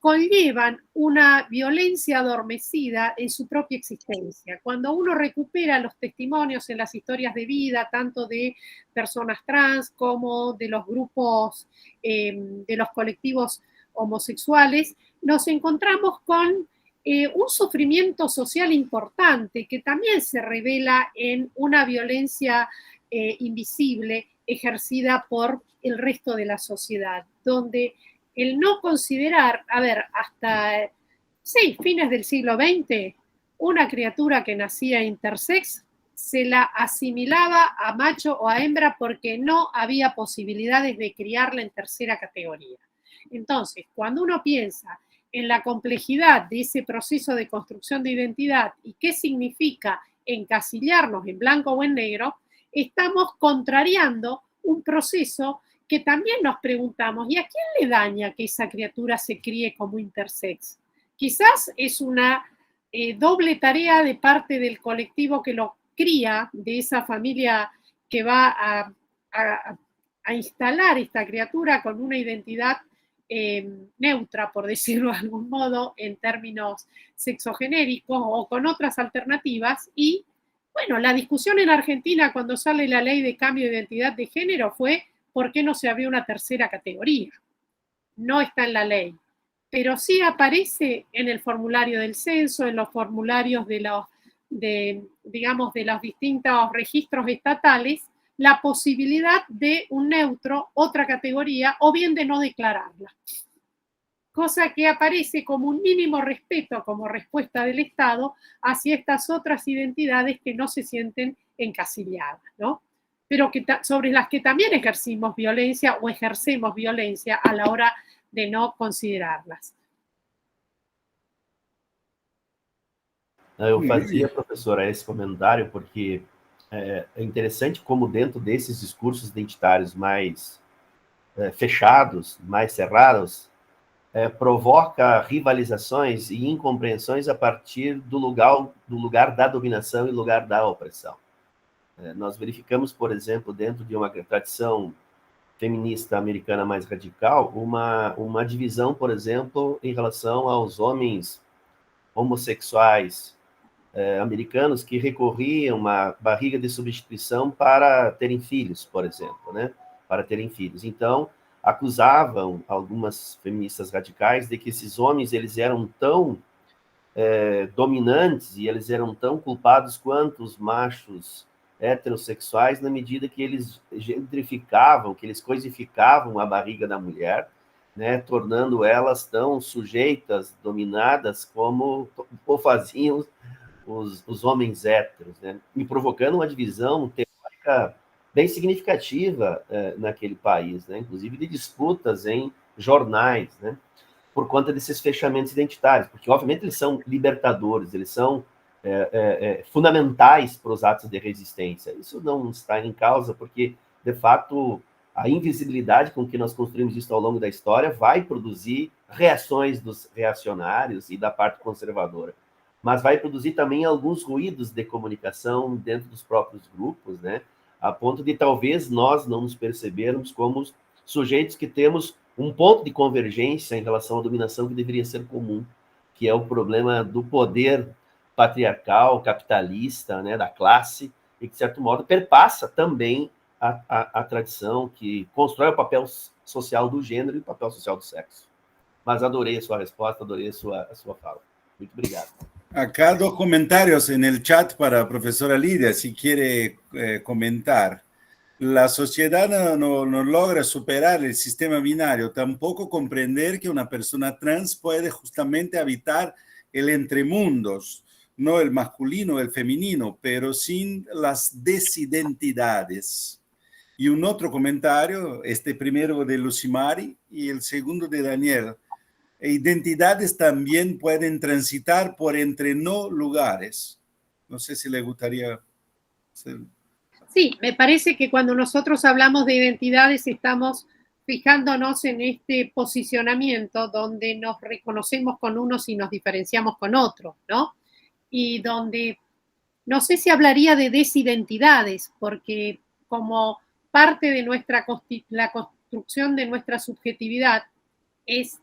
conllevan una violencia adormecida en su propia existencia. Cuando uno recupera los testimonios en las historias de vida, tanto de personas trans como de los grupos, de los colectivos homosexuales, nos encontramos con un sufrimiento social importante que también se revela en una violencia invisible ejercida por el resto de la sociedad, donde el no considerar, hasta fines del siglo XX, una criatura que nacía intersex se la asimilaba a macho o a hembra porque no había posibilidades de criarla en tercera categoría. Entonces, cuando uno piensa en la complejidad de ese proceso de construcción de identidad y qué significa encasillarnos en blanco o en negro, estamos contrariando un proceso que también nos preguntamos, ¿y a quién le daña que esa criatura se críe como intersex? Quizás es una doble tarea de parte del colectivo que lo cría, de esa familia que va a instalar esta criatura con una identidad neutra, por decirlo de algún modo, en términos sexogenéricos o con otras alternativas. Y bueno, la discusión en Argentina cuando sale la ley de cambio de identidad de género fue ¿por qué no se abrió una tercera categoría? No está en la ley, pero sí aparece en el formulario del censo, en los formularios de los distintos registros estatales, la posibilidad de un neutro, otra categoría, o bien de no declararla. Cosa que aparece como un mínimo respeto como respuesta del Estado hacia estas otras identidades que no se sienten encasilladas, ¿no? Pero que sobre las que también ejercimos violencia o ejercemos violencia a la hora de no considerarlas. Eu fazia, professora, esse comentário porque é interessante como dentro desses discursos identitários mais fechados, mais cerrados, provoca rivalizações e incompreensões a partir do lugar da dominação e lugar da opressão. Nós verificamos, por exemplo, dentro de uma tradição feminista americana mais radical, uma divisão, por exemplo, em relação aos homens homossexuais americanos que recorriam a uma barriga de substituição para terem filhos, por exemplo, né? Para terem filhos. Então, acusavam algumas feministas radicais de que esses homens eles eram tão dominantes e eles eram tão culpados quanto os machos heterossexuais na medida que eles gentrificavam, que eles coisificavam a barriga da mulher, né, tornando elas tão sujeitas, dominadas, como o faziam os homens héteros, né, e provocando uma divisão teórica bem significativa naquele país, né, inclusive de disputas em jornais, né, por conta desses fechamentos identitários, porque, obviamente, eles são libertadores, eles são fundamentais para os atos de resistência. Isso não está em causa, porque, de fato, a invisibilidade com que nós construímos isso ao longo da história vai produzir reações dos reacionários e da parte conservadora, mas vai produzir também alguns ruídos de comunicação dentro dos próprios grupos, né? A ponto de talvez nós não nos percebermos como sujeitos que temos um ponto de convergência em relação à dominação que deveria ser comum, que é o problema do poder patriarcal, capitalista, né, da classe, e que, de certo modo, perpassa também a tradição que constrói o papel social do gênero e o papel social do sexo. Mas adorei a sua resposta, adorei a sua fala. Muito obrigado. Acá dos comentarios en el chat para a profesora Lidia, si quiere comentar. La sociedad no logra superar el sistema binario, tampoco comprender que una persona trans puede justamente habitar el entremundos, no el masculino, el femenino, pero sin las desidentidades. Y un otro comentario, este primero de Lucimari y el segundo de Daniel. Identidades también pueden transitar por entre no lugares. No sé si le gustaría hacer... Sí, me parece que cuando nosotros hablamos de identidades estamos fijándonos en este posicionamiento donde nos reconocemos con unos y nos diferenciamos con otros, ¿no? Y donde no sé si hablaría de desidentidades, porque como parte de la construcción de nuestra subjetividad es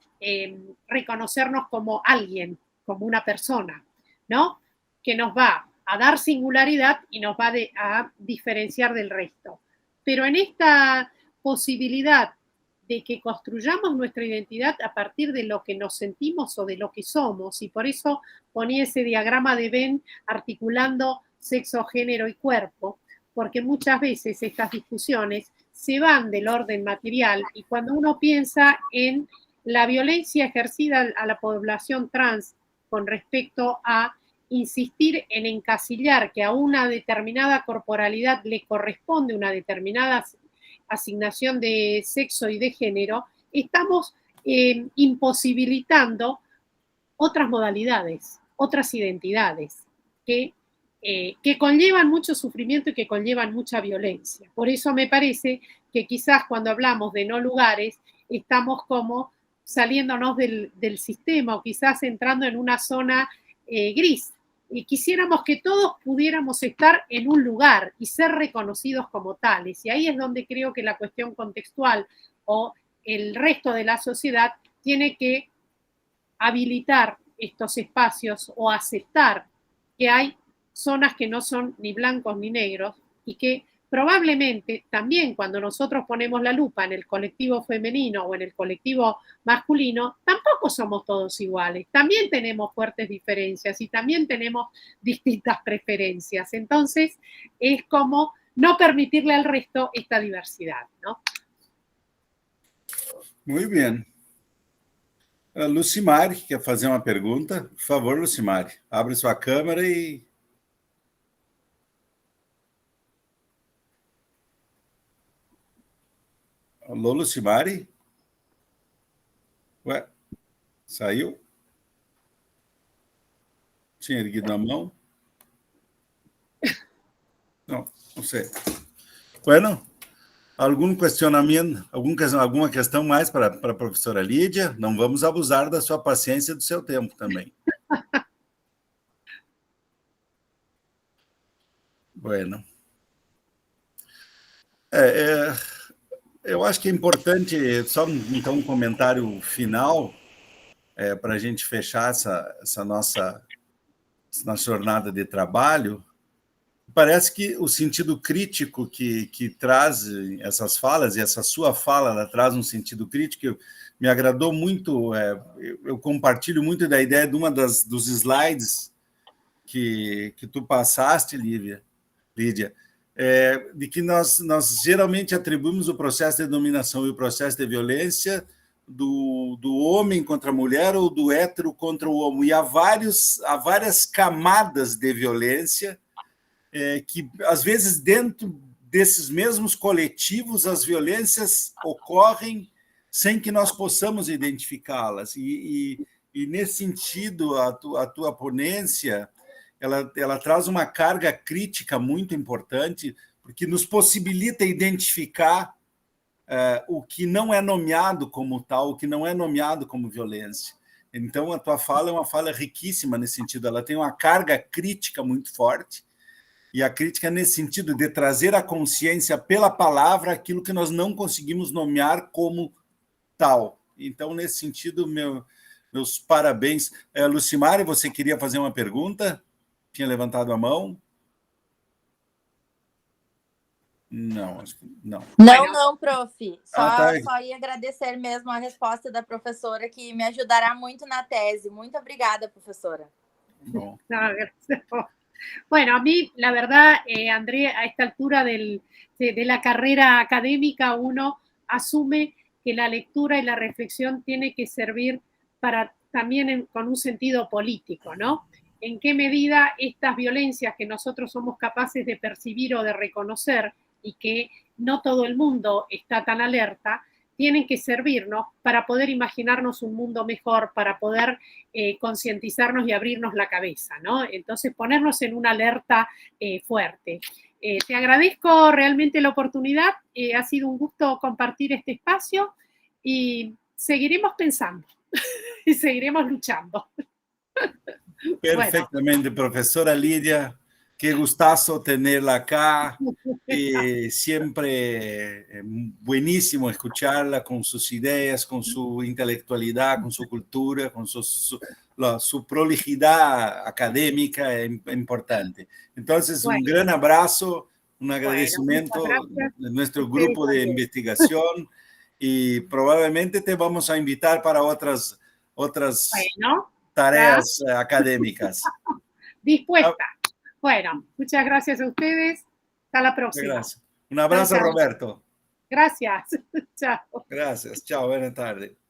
reconocernos como alguien, como una persona, ¿no? Que nos va a dar singularidad y nos va a diferenciar del resto. Pero en esta posibilidad de que construyamos nuestra identidad a partir de lo que nos sentimos o de lo que somos, y por eso ponía ese diagrama de Venn articulando sexo, género y cuerpo, porque muchas veces estas discusiones se van del orden material y cuando uno piensa en la violencia ejercida a la población trans con respecto a insistir en encasillar que a una determinada corporalidad le corresponde una determinada asignación de sexo y de género, estamos imposibilitando otras modalidades, otras identidades que conllevan mucho sufrimiento y que conllevan mucha violencia. Por eso me parece que quizás cuando hablamos de no lugares, estamos como saliéndonos del sistema o quizás entrando en una zona gris. Y quisiéramos que todos pudiéramos estar en un lugar y ser reconocidos como tales. Y ahí es donde creo que la cuestión contextual o el resto de la sociedad tiene que habilitar estos espacios o aceptar que hay zonas que no son ni blancos ni negros y que probablemente también cuando nosotros ponemos la lupa en el colectivo femenino o en el colectivo masculino, tampoco somos todos iguales. También tenemos fuertes diferencias y también tenemos distintas preferencias. Entonces, es como no permitirle al resto esta diversidad, ¿no? Muy bien. Lucimari, quer fazer uma pergunta? Por favor, Lucimari, abre sua câmera e... Alô, Lucimari? Ué, saiu? Tinha erguido a mão? Não sei. Bueno, algum questionamento, alguma questão mais para a professora Lídia? Não vamos abusar da sua paciência e do seu tempo também. Bueno. Eu acho que é importante, só então um comentário final, para a gente fechar essa nossa jornada de trabalho. Parece que o sentido crítico que traz essas falas, e essa sua fala, ela traz um sentido crítico, me agradou muito, eu compartilho muito da ideia de uma dos slides que tu passaste, Lídia, de que nós geralmente atribuímos o processo de dominação e o processo de violência do homem contra a mulher ou do hétero contra o homo. E há várias camadas de violência que, às vezes, dentro desses mesmos coletivos, as violências ocorrem sem que nós possamos identificá-las. E nesse sentido, a tua ponência, ela traz uma carga crítica muito importante, porque nos possibilita identificar o que não é nomeado como tal, o que não é nomeado como violência. Então, a tua fala é uma fala riquíssima nesse sentido, ela tem uma carga crítica muito forte, e a crítica é nesse sentido de trazer à consciência pela palavra aquilo que nós não conseguimos nomear como tal. Então, nesse sentido, meus parabéns. Lucimara, você queria fazer uma pergunta? Tinha levantado a mão? Não, acho que não. Não, prof. Tá. Só ia agradecer mesmo a resposta da professora, que me ajudará muito na tese. Muito obrigada, profesora. Bom. No, gracias. Bueno, a mí, la verdad, André, a esta altura de la carrera académica, uno asume que la lectura y la reflexión tiene que servir para también con un sentido político, ¿no? En qué medida estas violencias que nosotros somos capaces de percibir o de reconocer y que no todo el mundo está tan alerta, tienen que servirnos para poder imaginarnos un mundo mejor, para poder concientizarnos y abrirnos la cabeza, ¿no? Entonces, ponernos en una alerta fuerte. Te agradezco realmente la oportunidad, ha sido un gusto compartir este espacio y seguiremos pensando y seguiremos luchando. Perfectamente, bueno. Profesora Lidia, qué gustazo tenerla acá. Siempre buenísimo escucharla con sus ideas, con su intelectualidad, con su cultura, con su prolijidad académica importante. Entonces, bueno, un gran abrazo, un agradecimiento de nuestro grupo de investigación y probablemente te vamos a invitar para otras bueno, tareas académicas. Dispuesta. Bueno, muchas gracias a ustedes. Hasta la próxima. Gracias. Un abrazo, chao. Roberto. Gracias. Chao. Gracias. Chao. Buenas tardes.